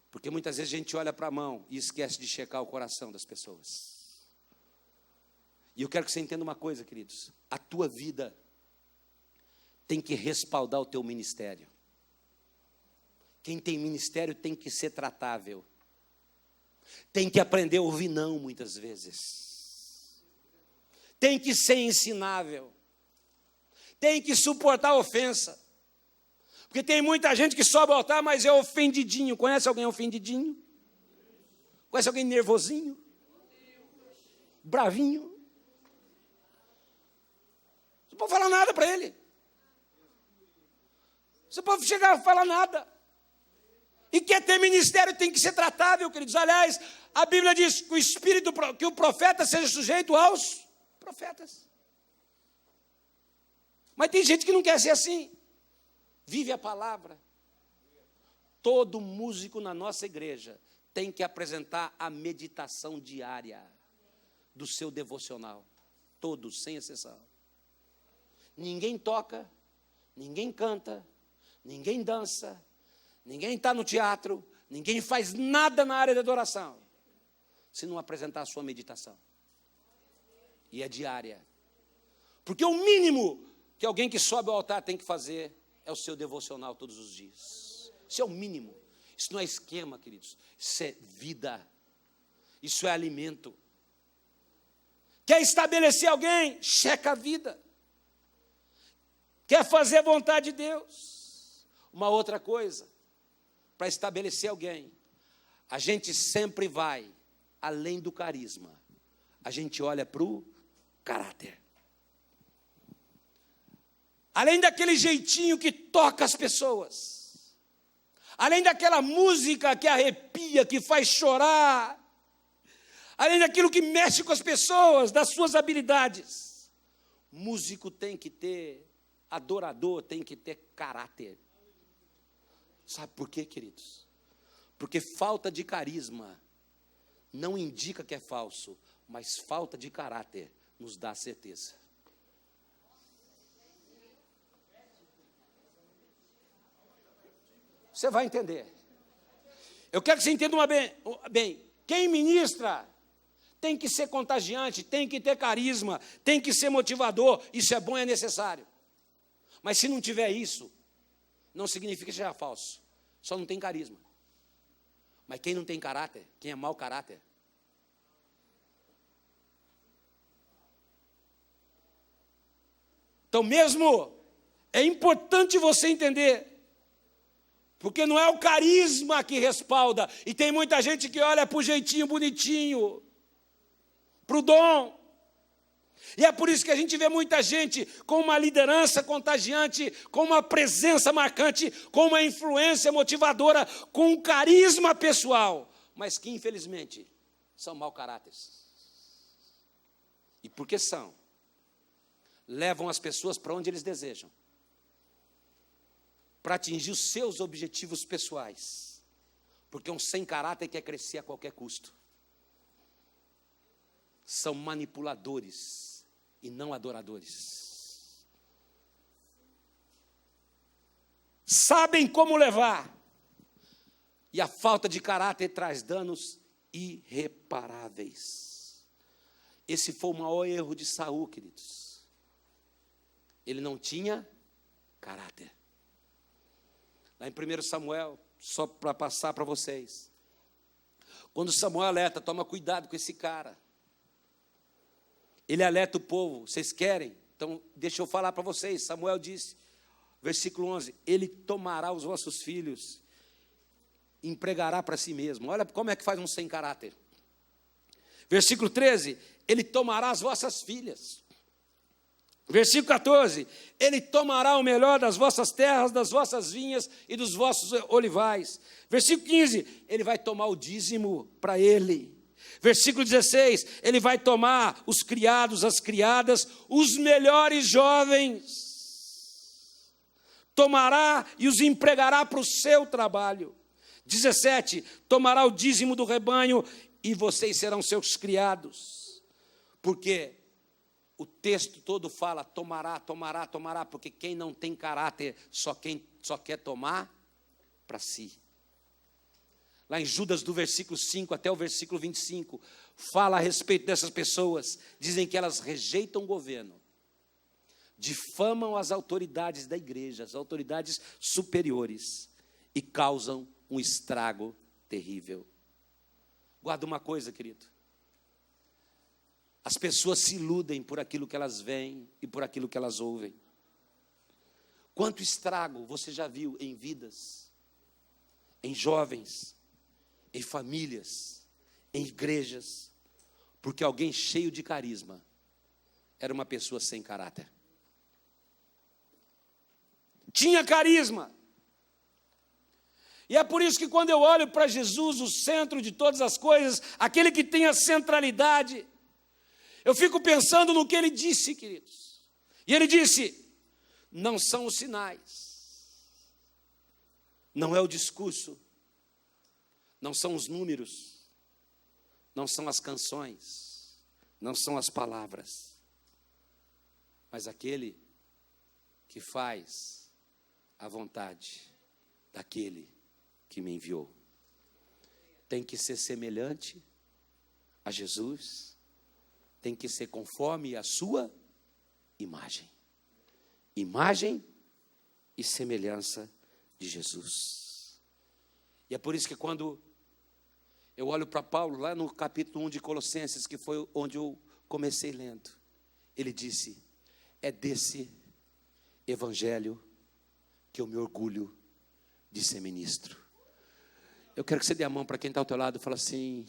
Porque muitas vezes a gente olha para a mão e esquece de checar o coração das pessoas. E eu quero que você entenda uma coisa, queridos. A tua vida tem que respaldar o teu ministério. Quem tem ministério tem que ser tratável. Tem que aprender a ouvir não muitas vezes. Tem que ser ensinável. Tem que suportar a ofensa. Porque tem muita gente que sobe ao altar, mas é ofendidinho. Conhece alguém ofendidinho? Conhece alguém nervosinho? Bravinho? Você não pode falar nada para ele. Você pode chegar a falar nada. E quer ter ministério tem que ser tratável, queridos. Aliás, a Bíblia diz que que o profeta seja sujeito aos profetas. Mas tem gente que não quer ser assim. Vive a palavra. Todo músico na nossa igreja tem que apresentar a meditação diária do seu devocional. Todos, sem exceção. Ninguém toca, ninguém canta, ninguém dança, ninguém está no teatro, ninguém faz nada na área da adoração, se não apresentar a sua meditação. E é diária. Porque o mínimo que alguém que sobe ao altar tem que fazer é o seu devocional todos os dias. Isso é o mínimo. Isso não é esquema, queridos. Isso é vida. Isso é alimento. Quer estabelecer alguém? Checa a vida. Quer fazer a vontade de Deus? Uma outra coisa, para estabelecer alguém, a gente sempre vai além do carisma. A gente olha para o caráter. Além daquele jeitinho que toca as pessoas, além daquela música que arrepia, que faz chorar, além daquilo que mexe com as pessoas, das suas habilidades. Músico tem que ter, adorador tem que ter caráter. Sabe por quê, queridos? Porque falta de carisma não indica que é falso, mas falta de caráter nos dá certeza. Você vai entender. Eu quero que você entenda bem. Quem ministra tem que ser contagiante, tem que ter carisma, tem que ser motivador. Isso é bom e é necessário. Mas se não tiver isso, não significa que seja falso. Só não tem carisma. Mas quem não tem caráter, quem é mau caráter, então mesmo é importante você entender, porque não é o carisma que respalda, e tem muita gente que olha para o jeitinho bonitinho, para o dom, e é por isso que a gente vê muita gente com uma liderança contagiante, com uma presença marcante, com uma influência motivadora, com um carisma pessoal, mas que infelizmente são mau caráteres. E por que são? Levam as pessoas para onde eles desejam, para atingir os seus objetivos pessoais, porque um sem caráter quer crescer a qualquer custo. São manipuladores e não adoradores. Sabem como levar, e a falta de caráter traz danos irreparáveis. Esse foi o maior erro de Saul, queridos. Ele não tinha caráter. Lá em 1 Samuel, só para passar para vocês. Quando Samuel alerta, toma cuidado com esse cara. Ele alerta o povo, vocês querem? Então, deixa eu falar para vocês. Samuel disse, versículo 11, ele tomará os vossos filhos, empregará para si mesmo. Olha como é que faz um sem caráter. Versículo 13, ele tomará as vossas filhas. Versículo 14, ele tomará o melhor das vossas terras, das vossas vinhas e dos vossos olivais. Versículo 15, ele vai tomar o dízimo para ele. Versículo 16, ele vai tomar os criados, as criadas, os melhores jovens. Tomará e os empregará para o seu trabalho. 17, tomará o dízimo do rebanho e vocês serão seus criados. Por quê? O texto todo fala, tomará, tomará, tomará, porque quem não tem caráter só quer tomar para si. Lá em Judas, do versículo 5 até o versículo 25, fala a respeito dessas pessoas. Dizem que elas rejeitam o governo, difamam as autoridades da igreja, as autoridades superiores, e causam um estrago terrível. Guarda uma coisa, querido. As pessoas se iludem por aquilo que elas veem e por aquilo que elas ouvem. Quanto estrago você já viu em vidas, em jovens, em famílias, em igrejas, porque alguém cheio de carisma era uma pessoa sem caráter. Tinha carisma. E é por isso que quando eu olho para Jesus, o centro de todas as coisas, aquele que tem a centralidade, eu fico pensando no que ele disse, queridos. E ele disse, não são os sinais, não é o discurso, não são os números, não são as canções, não são as palavras, mas aquele que faz a vontade daquele que me enviou. Tem que ser semelhante a Jesus, tem que ser conforme a sua imagem. Imagem e semelhança de Jesus. E é por isso que quando eu olho para Paulo, lá no capítulo 1 de Colossenses, que foi onde eu comecei lendo, ele disse, é desse evangelho que eu me orgulho de ser ministro. Eu quero que você dê a mão para quem está ao teu lado e fale assim,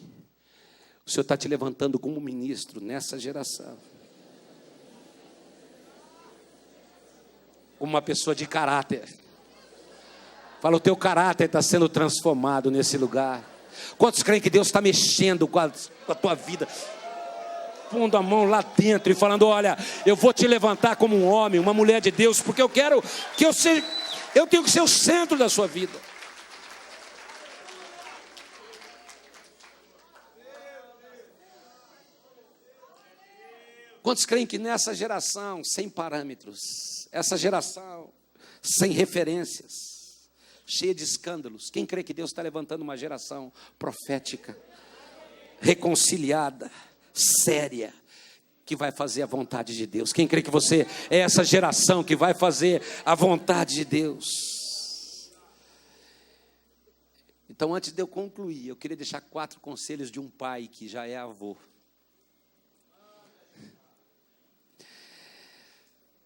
o Senhor está te levantando como ministro nessa geração. Como uma pessoa de caráter. Fala, o teu caráter está sendo transformado nesse lugar. Quantos creem que Deus está mexendo com a tua vida? Pondo a mão lá dentro e falando: olha, eu vou te levantar como um homem, uma mulher de Deus, porque eu quero que eu tenho que ser o centro da sua vida. Quantos creem que nessa geração sem parâmetros, essa geração sem referências, cheia de escândalos, quem crê que Deus está levantando uma geração profética, reconciliada, séria, que vai fazer a vontade de Deus? Quem crê que você é essa geração que vai fazer a vontade de Deus? Então, antes de eu concluir, eu queria deixar 4 conselhos de um pai que já é avô.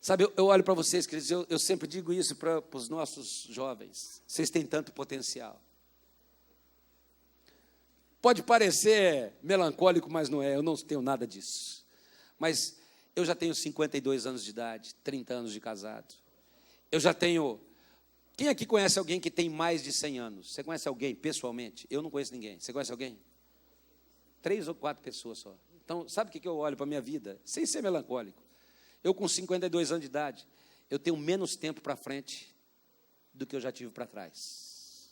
Sabe, eu olho para vocês, queridos, eu sempre digo isso para os nossos jovens: vocês têm tanto potencial. Pode parecer melancólico, mas não é, eu não tenho nada disso. Mas eu já tenho 52 anos de idade, 30 anos de casado. Eu já tenho... Quem aqui conhece alguém que tem mais de 100 anos? Você conhece alguém pessoalmente? Eu não conheço ninguém. Você conhece alguém? 3 ou 4 pessoas só. Então, sabe o que eu olho para a minha vida? Sem ser melancólico. Eu, com 52 anos de idade, eu tenho menos tempo para frente do que eu já tive para trás.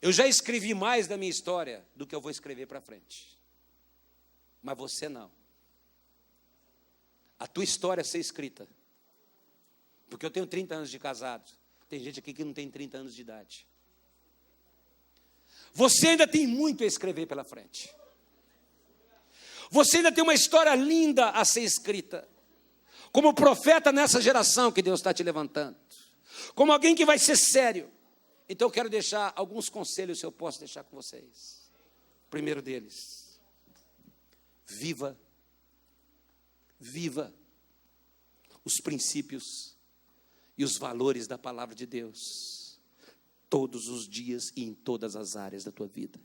Eu já escrevi mais da minha história do que eu vou escrever para frente. Mas você não. A tua história é ser escrita. Porque eu tenho 30 anos de casado. Tem gente aqui que não tem 30 anos de idade. Você ainda tem muito a escrever pela frente. Você ainda tem uma história linda a ser escrita. Como profeta nessa geração que Deus está te levantando. Como alguém que vai ser sério. Então eu quero deixar alguns conselhos, se eu posso deixar com vocês. O primeiro deles: viva os princípios e os valores da palavra de Deus todos os dias e em todas as áreas da tua vida.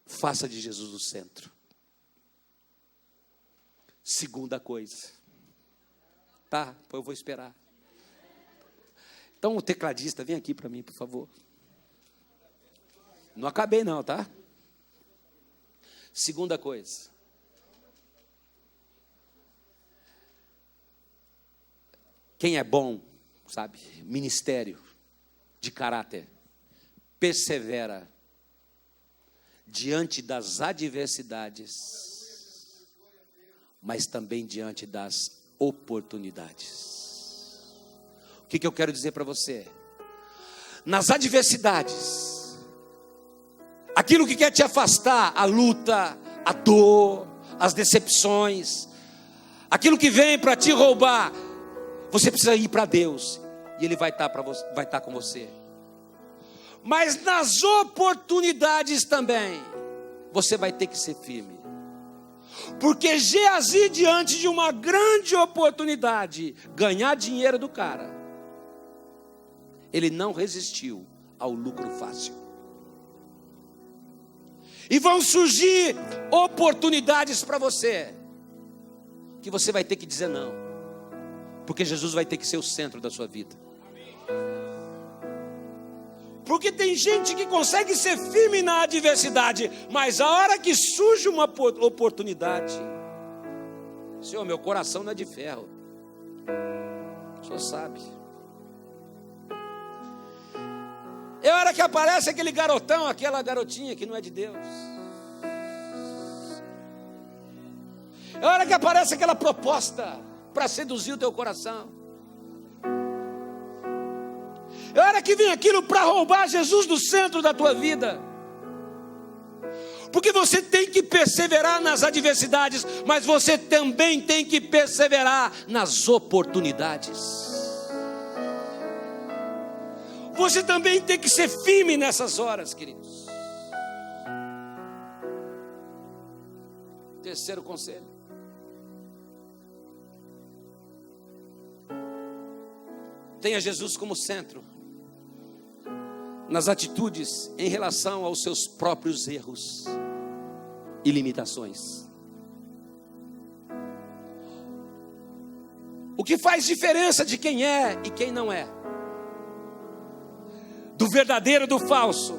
Faça de Jesus o centro. Segunda coisa. Tá, eu vou esperar. Então, o tecladista, vem aqui para mim, por favor. Não acabei não, tá? Segunda coisa. Quem é bom, sabe, ministério de caráter, persevera diante das adversidades, mas também diante das oportunidades. O que eu quero dizer para você? Nas adversidades, aquilo que quer te afastar, a luta, a dor, as decepções, aquilo que vem para te roubar, você precisa ir para Deus e Ele vai estar com você. Mas nas oportunidades também, você vai ter que ser firme. Porque Geazi, diante de uma grande oportunidade, ganhar dinheiro do cara, ele não resistiu ao lucro fácil. E vão surgir oportunidades para você, que você vai ter que dizer não. Porque Jesus vai ter que ser o centro da sua vida. Porque tem gente que consegue ser firme na adversidade, mas a hora que surge uma oportunidade, Senhor, meu coração não é de ferro. O Senhor sabe. É a hora que aparece aquele garotão, aquela garotinha que não é de Deus. É a hora que aparece aquela proposta para seduzir o teu coração. É hora que vem aquilo para roubar Jesus do centro da tua vida. Porque você tem que perseverar nas adversidades, mas você também tem que perseverar nas oportunidades. Você também tem que ser firme nessas horas, queridos. Terceiro conselho. Tenha Jesus como centro nas atitudes em relação aos seus próprios erros e limitações. O que faz diferença de quem é e quem não é, do verdadeiro do falso,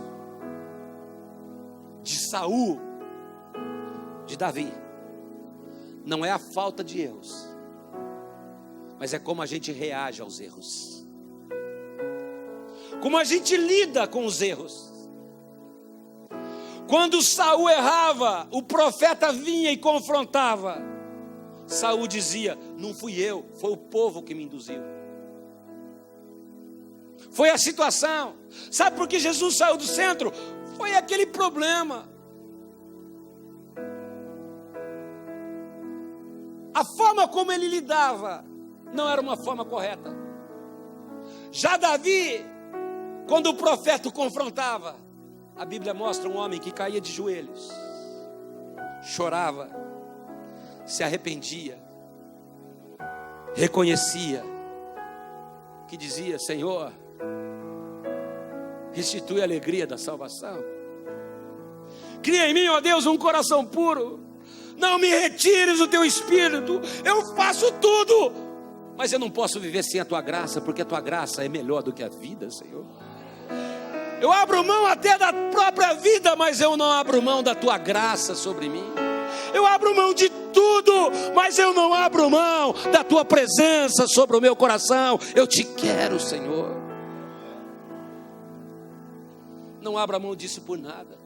de Saul, de Davi, não é a falta de erros, mas é como a gente reage aos erros, como a gente lida com os erros. Quando Saul errava, o profeta vinha e confrontava. Saul dizia: não fui eu, foi o povo que me induziu. Foi a situação. Sabe por que Jesus saiu do centro? Foi aquele problema. A forma como ele lidava não era uma forma correta. Já Davi, quando o profeta o confrontava, a Bíblia mostra um homem que caía de joelhos, chorava, se arrependia, reconhecia, que dizia: Senhor, restitui a alegria da salvação. Cria em mim, ó Deus, um coração puro. Não me retires o teu espírito. Eu faço tudo, mas eu não posso viver sem a tua graça, porque a tua graça é melhor do que a vida, Senhor. Eu abro mão até da própria vida, mas eu não abro mão da tua graça sobre mim. Eu abro mão de tudo, mas eu não abro mão da tua presença sobre o meu coração. Eu te quero, Senhor. Não abra mão disso por nada,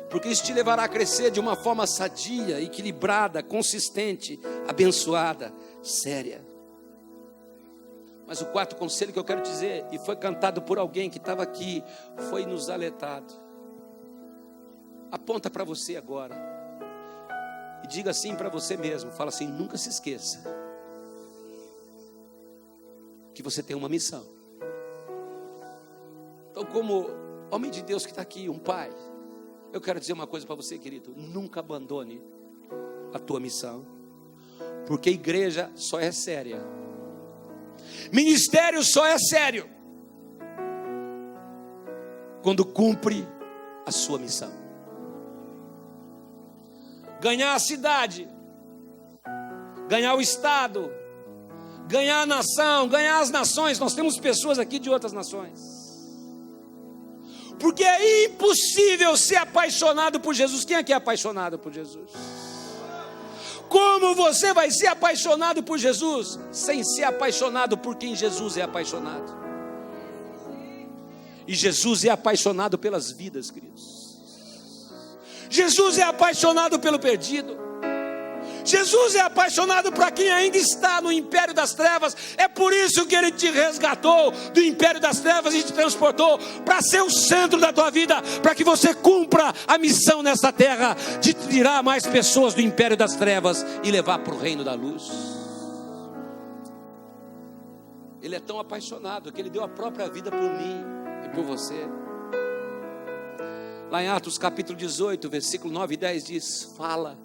porque isso te levará a crescer de uma forma sadia, equilibrada, consistente, abençoada, séria. Mas o quarto conselho que eu quero dizer, e foi cantado por alguém que estava aqui, foi nos alertado. Aponta para você agora e diga assim para você mesmo, fala assim: nunca se esqueça que você tem uma missão. Então, como homem de Deus que está aqui, um pai, eu quero dizer uma coisa para você, querido: nunca abandone a tua missão, porque igreja só é séria, ministério só é sério quando cumpre a sua missão. Ganhar a cidade, ganhar o estado, ganhar a nação, ganhar as nações. Nós temos pessoas aqui de outras nações, porque é impossível ser apaixonado por Jesus. Quem aqui é apaixonado por Jesus? Como você vai ser apaixonado por Jesus sem ser apaixonado por quem Jesus é apaixonado? E Jesus é apaixonado pelas vidas, queridos. Jesus é apaixonado pelo perdido. Jesus é apaixonado para quem ainda está no império das trevas. É por isso que Ele te resgatou do império das trevas e te transportou para ser o centro da tua vida, para que você cumpra a missão nessa terra de tirar mais pessoas do império das trevas e levar para o reino da luz. Ele é tão apaixonado que Ele deu a própria vida por mim e por você. Lá em Atos capítulo 18, versículo 9 e 10 diz: fala,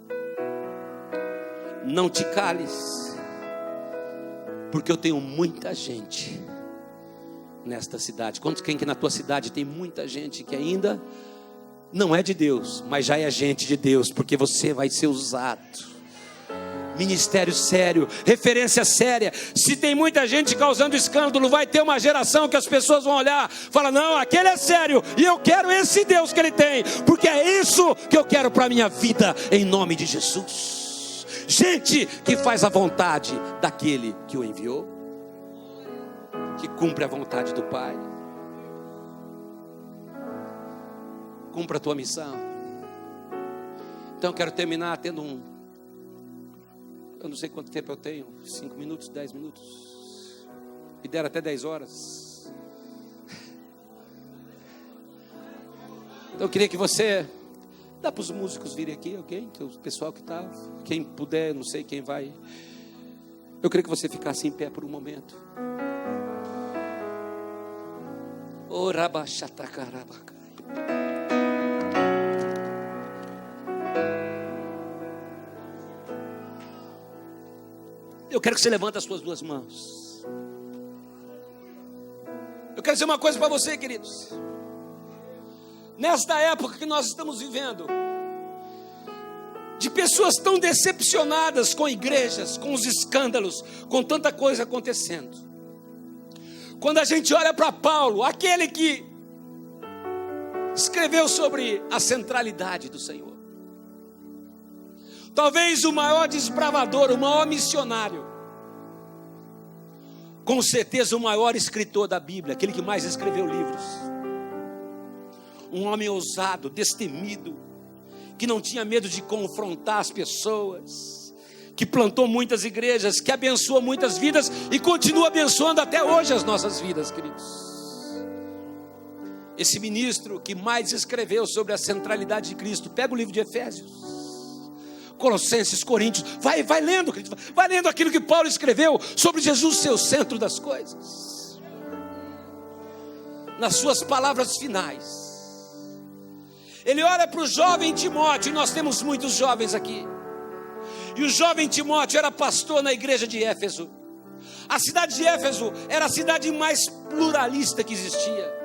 não te cales, porque eu tenho muita gente nesta cidade. Quem que na tua cidade tem muita gente que ainda não é de Deus, mas já é gente de Deus, porque você vai ser usado. Ministério sério, referência séria. Se tem muita gente causando escândalo, vai ter uma geração que as pessoas vão olhar, falar: não, aquele é sério, e eu quero esse Deus que ele tem, porque é isso que eu quero para a minha vida, em nome de Jesus. Gente que faz a vontade daquele que o enviou, que cumpre a vontade do Pai. Cumpra a tua missão. Então eu quero terminar tendo eu não sei quanto tempo eu tenho, 5 minutos, 10 minutos, me deram até 10 horas. Então eu queria que você, dá para os músicos virem aqui, ok? O pessoal que está, quem puder, não sei quem vai. Eu queria que você ficasse em pé por um momento. Oh, rabachatacarabacai. Eu quero que você levante as suas duas mãos. Eu quero dizer uma coisa para você, queridos. Nesta época que nós estamos vivendo, de pessoas tão decepcionadas com igrejas, com os escândalos, com tanta coisa acontecendo. Quando a gente olha para Paulo, aquele que escreveu sobre a centralidade do Senhor. Talvez o maior desbravador, o maior missionário, com certeza o maior escritor da Bíblia, aquele que mais escreveu livros. Um homem ousado, destemido, que não tinha medo de confrontar as pessoas, que plantou muitas igrejas, que abençoou muitas vidas e continua abençoando até hoje as nossas vidas, queridos. Esse ministro que mais escreveu sobre a centralidade de Cristo, pega o livro de Efésios, Colossenses, Coríntios, vai lendo, querido, vai lendo aquilo que Paulo escreveu sobre Jesus ser o centro das coisas. Nas suas palavras finais, ele olha para o jovem Timóteo, e nós temos muitos jovens aqui, e o jovem Timóteo era pastor na igreja de Éfeso. A cidade de Éfeso era a cidade mais pluralista que existia,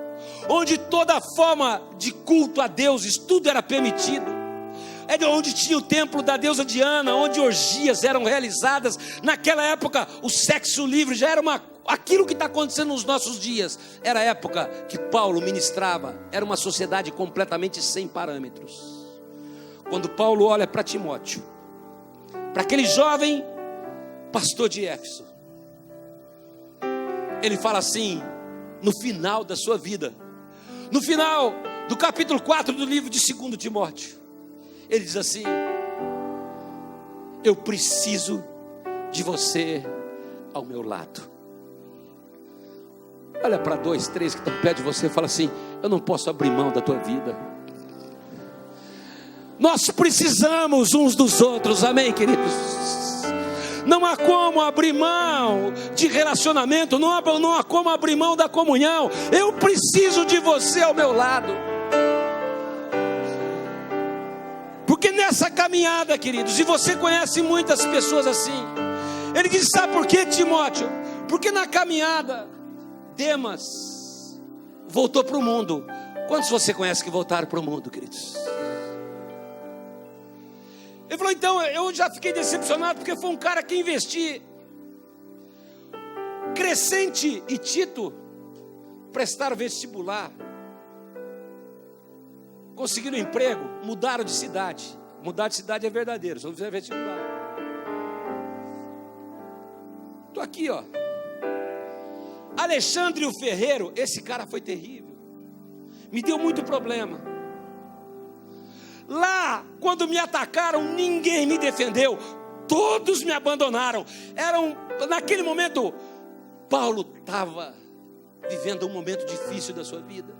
onde toda forma de culto a deuses, tudo era permitido. É onde tinha o templo da deusa Diana, onde orgias eram realizadas. Naquela época o sexo livre já era aquilo que está acontecendo nos nossos dias. Era a época que Paulo ministrava, era uma sociedade completamente sem parâmetros. Quando Paulo olha para Timóteo, para aquele jovem pastor de Éfeso, ele fala assim, no final da sua vida, no final do capítulo 4 do livro de 2 Timóteo, ele diz assim: eu preciso de você ao meu lado. Olha para 2, 3 que estão perto de você e fala assim: eu não posso abrir mão da tua vida. Nós precisamos uns dos outros, amém, queridos? Não há como abrir mão de relacionamento, não há como abrir mão da comunhão. Eu preciso de você ao meu lado. Porque nessa caminhada, queridos, e você conhece muitas pessoas assim, ele diz: sabe por quê, Timóteo? Porque na caminhada, Demas voltou para o mundo. Quantos você conhece que voltaram para o mundo, queridos? Ele falou: então, eu já fiquei decepcionado, porque foi um cara que investi. Crescente e Tito prestaram vestibular, conseguiram emprego, mudaram de cidade. Mudar de cidade é verdadeiro, só não fizeram vestibular. Estou aqui, ó. Alexandre o Ferreiro, esse cara foi terrível, me deu muito problema. Lá, quando me atacaram, ninguém me defendeu, todos me abandonaram. Naquele momento, Paulo estava vivendo um momento difícil da sua vida,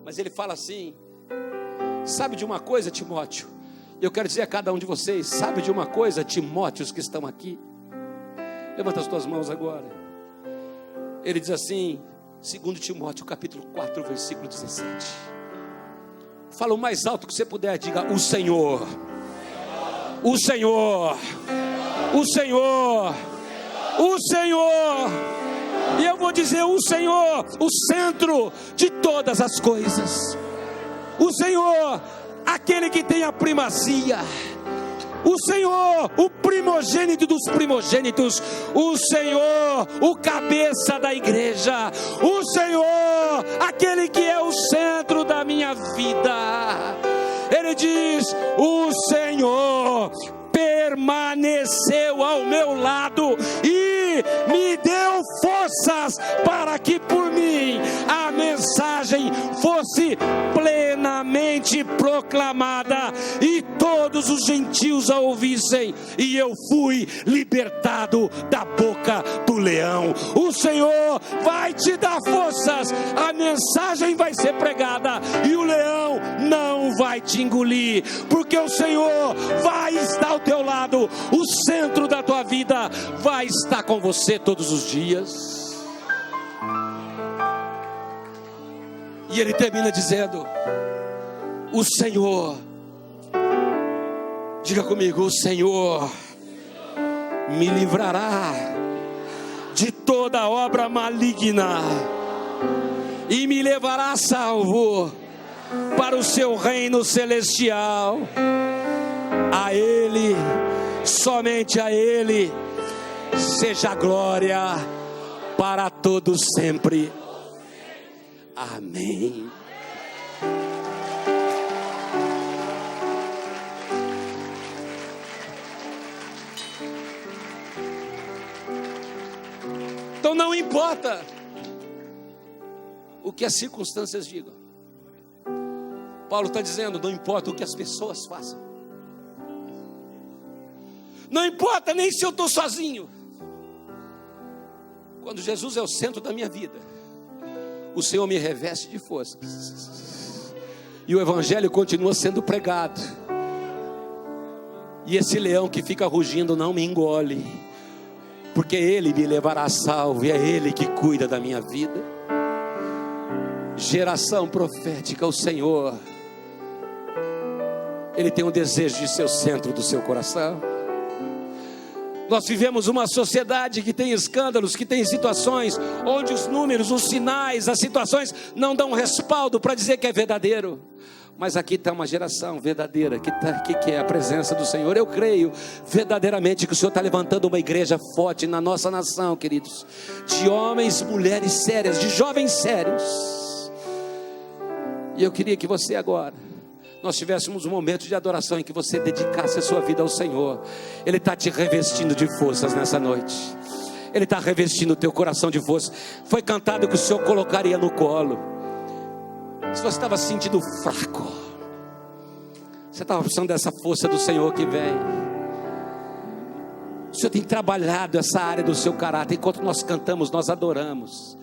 mas ele fala assim: sabe de uma coisa, Timóteo? Eu quero dizer a cada um de vocês: sabe de uma coisa, Timóteos que estão aqui? Levanta as tuas mãos agora. Ele diz assim, 2 Timóteo capítulo 4, versículo 17. Fala o mais alto que você puder, diga: o Senhor, o Senhor, o Senhor, o Senhor. E eu vou dizer: o Senhor, o centro de todas as coisas. O Senhor, aquele que tem a primazia. O Senhor, o primogênito dos primogênitos. O Senhor, o cabeça da igreja. O Senhor, aquele que é o centro da minha vida. Ele diz: o Senhor permaneceu ao meu lado e me deu forças para que por mim a mensagem fosse plenamente proclamada e todos os gentios a ouvissem, e eu fui libertado da boca do leão. O Senhor vai te dar forças, a mensagem vai ser pregada e o leão não vai te engolir, porque o Senhor vai estar ao teu lado, o centro da tua vida vai estar com você todos os dias. E ele termina dizendo: o Senhor, diga comigo, o Senhor me livrará de toda obra maligna e me levará salvo para o seu reino celestial. A Ele, somente a Ele, seja a glória para todos sempre. Amém. importa o que as circunstâncias digam. Paulo está dizendo, não importa o que as pessoas façam. Não importa nem se eu estou sozinho. Quando Jesus é o centro da minha vida, o Senhor me reveste de forças. E o Evangelho continua sendo pregado. E esse leão que fica rugindo não me engole. Porque Ele me levará a salvo. E é Ele que cuida da minha vida. Geração profética, o Senhor, Ele tem um desejo de ser o centro do seu coração. Nós vivemos uma sociedade que tem escândalos, que tem situações onde os números, os sinais, as situações não dão respaldo para dizer que é verdadeiro. Mas aqui está uma geração verdadeira que é a presença do Senhor. Eu creio verdadeiramente que o Senhor está levantando uma igreja forte na nossa nação, queridos, de homens, mulheres sérias, de jovens sérios. E eu queria que você agora, nós tivéssemos um momento de adoração em que você dedicasse a sua vida ao Senhor. Ele está te revestindo de forças nessa noite. Ele está revestindo o teu coração de força. Foi cantado que o Senhor colocaria no colo. Se você estava se sentindo fraco, você estava precisando dessa força do Senhor que vem. O Senhor tem trabalhado essa área do seu caráter. Enquanto nós cantamos, nós adoramos.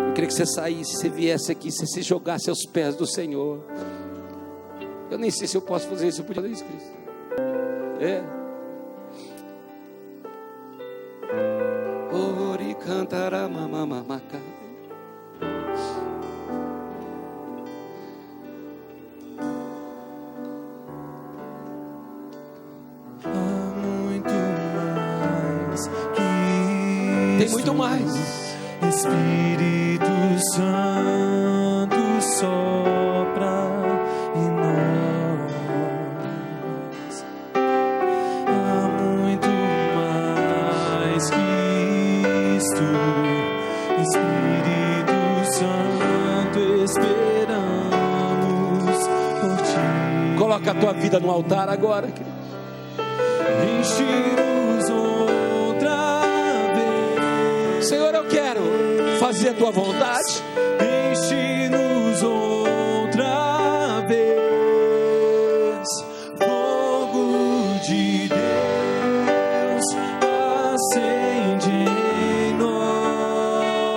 Eu queria que você saísse, você viesse aqui, você se jogasse aos pés do Senhor. Eu nem sei se eu posso fazer isso. Eu podia fazer isso, Cristo. Ori cantará mamamamaca. Tem muito mais. Espírito Santo sopra em nós. Há muito mais que isto. Espírito Santo, esperamos por ti. Coloca a tua vida no altar agora, querido. Enche-nos outra vez. Senhor, eu quero fazer a tua vontade. Enche-nos outra vez. Fogo de Deus acende em nós.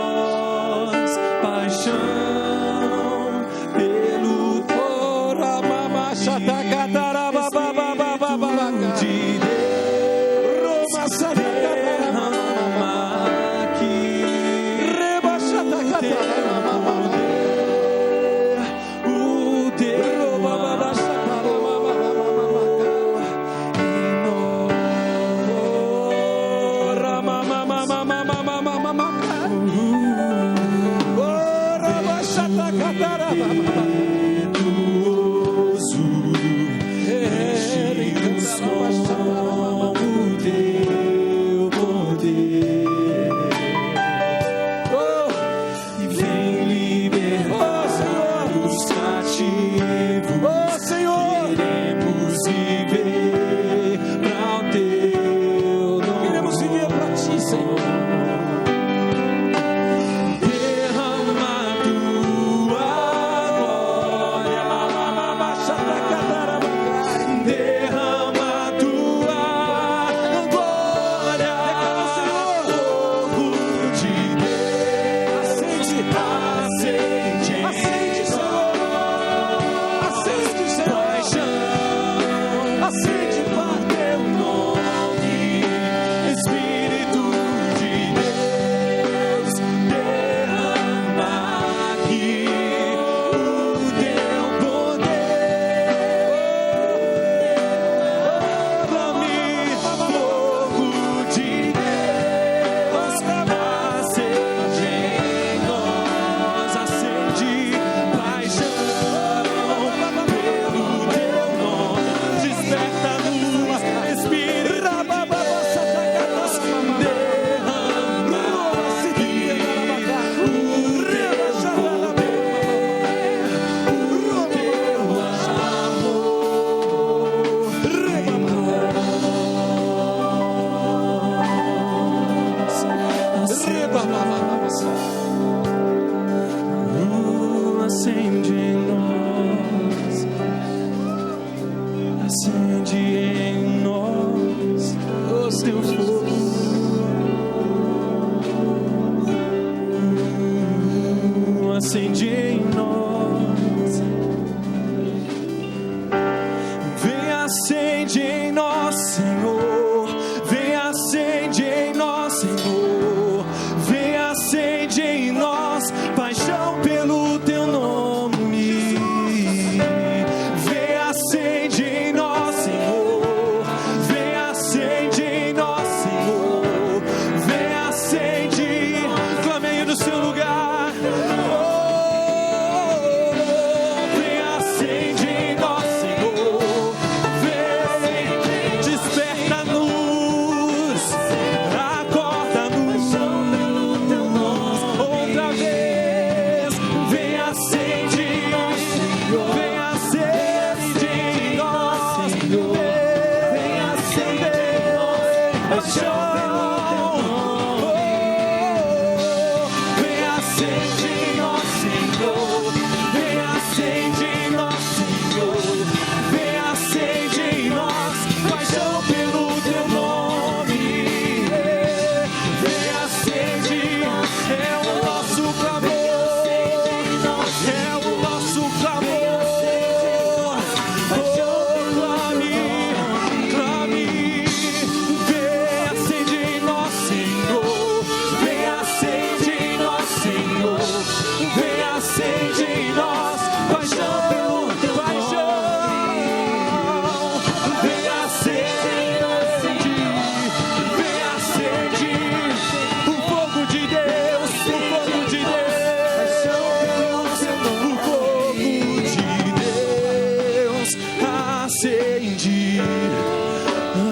Paixão pelo Fogo de Deus derrama aqui. O teu amor acende em nós, acende em nós o teu fogo. Acende em nós, vem acende em nós, Senhor, vem acende em nós, Senhor, vem acende em nós, paixão pelo teu nome, vem acende em nós, Senhor, vem acende em nós, Senhor, vem acende, clame aí no seu lugar.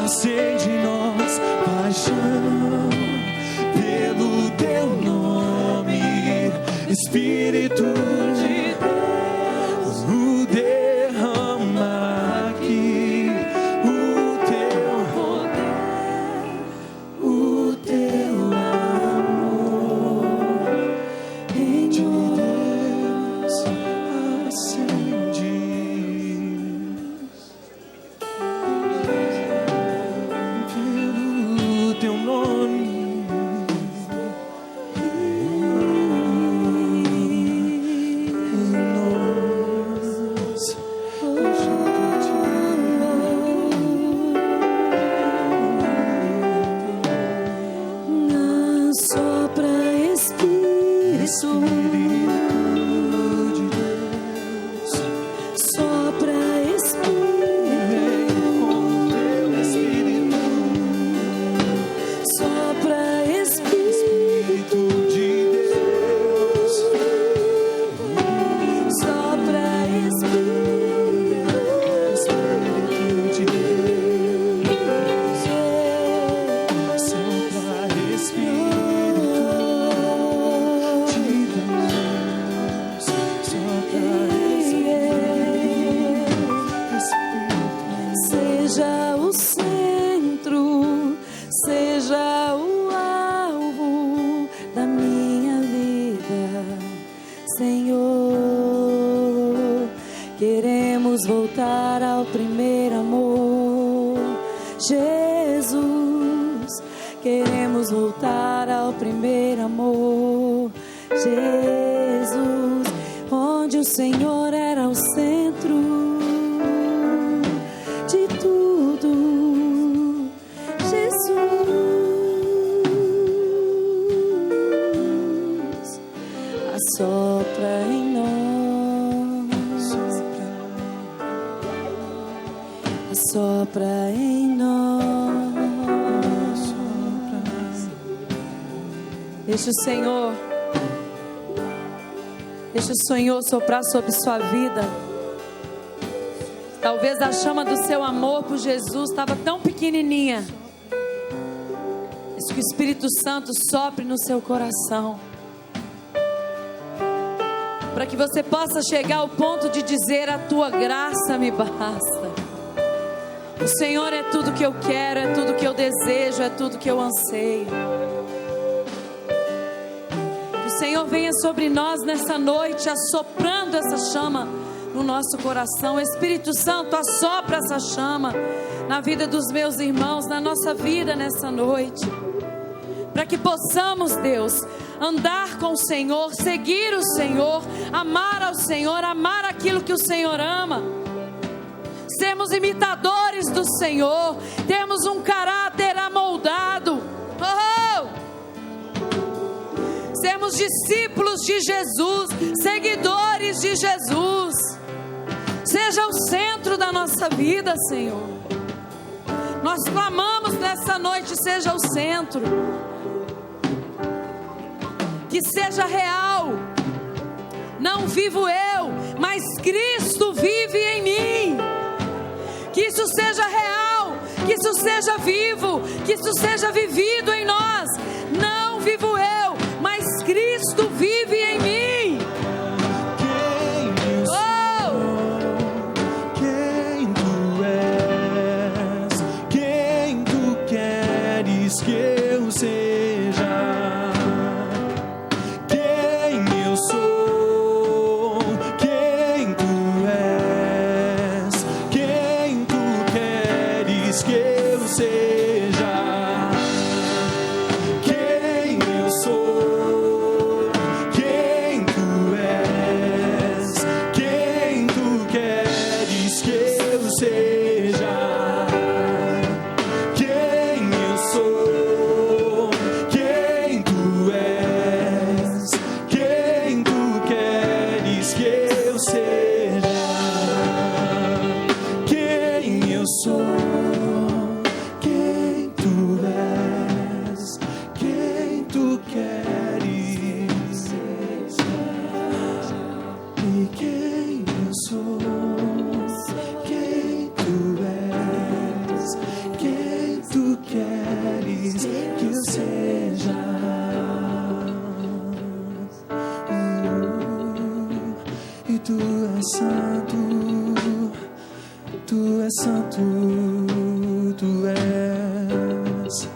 Acende em nós paixão pelo teu nome, Espírito de Deus, o derrama aqui o teu poder, o teu amor em Deus acende. Teu nome, nós, sopra Espírito de Deus, sopra Espírito, com teu Espírito. sopra Espírito, De Deus, sopra Espírito, Espírito de Deus, sopra Espírito de Deus, sopra Espírito, seja o centro, seja o alvo da minha vida, Senhor. Queremos voltar ao primeiro amor, Jesus. Queremos voltar ao primeiro amor, Jesus, onde o Senhor era o centro de tudo, Jesus. Assopra em nós, assopra em nós. Deixa o Senhor soprar sobre sua vida. Talvez a chama do seu amor por Jesus estava tão pequenininha. Deixa que o Espírito Santo sopre no seu coração, para que você possa chegar ao ponto de dizer: a tua graça me basta. O Senhor é tudo que eu quero, é tudo que eu desejo, é tudo que eu anseio. Que o Senhor venha sobre nós nessa noite, assoprando essa chama no nosso coração. Espírito Santo, assopra essa chama na vida dos meus irmãos, na nossa vida nessa noite, para que possamos, Deus, andar com o Senhor, seguir o Senhor, amar ao Senhor, amar aquilo que o Senhor ama, sermos imitadores do Senhor, temos um caráter amoldado, sermos discípulos de Jesus, seguidores de Jesus. Seja o centro da nossa vida, Senhor. Nós clamamos nessa noite, seja o centro. Que seja real. Não vivo eu, mas Cristo vive em mim. Que isso seja real, que isso seja vivo, que isso seja vivido em nós. Não vivo eu, mas Cristo vive em mim. Que eu seja quem eu sou, quem tu és, quem tu queres que eu seja, quem eu sou, quem tu és, quem tu queres que eu seja. Santo, tu és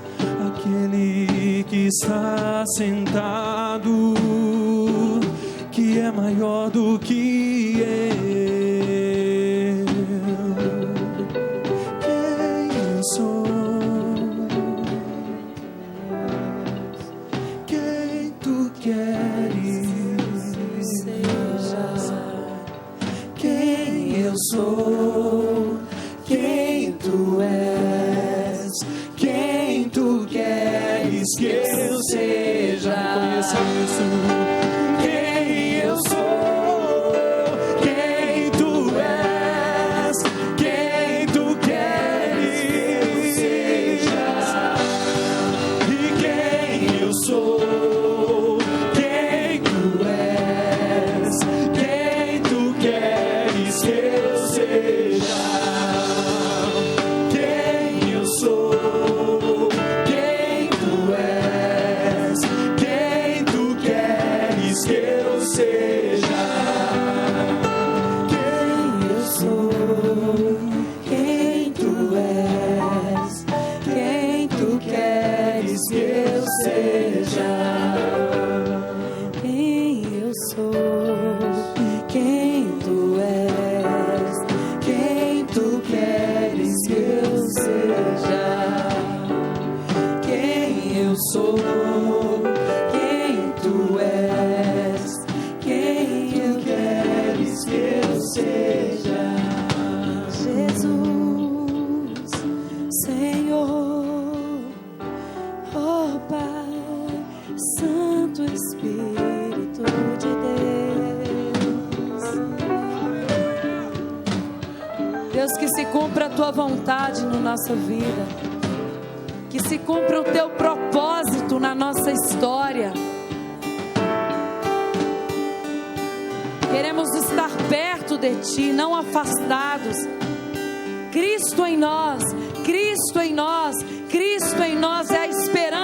aquele que está sentado, que é maior do que eu. Quem eu sou, quem tu queres seja, quem eu sou, quem tu és, quem tu queres que eu seja. Conheça isso. Quem eu sou, quem tu és, quem tu queres seja. E quem eu sou, quem tu és, quem tu queres que eu seja. Que se cumpra a tua vontade na nossa vida, que se cumpra o teu propósito na nossa história. Queremos estar perto de ti, não afastados. Cristo em nós, Cristo em nós, Cristo em nós é a esperança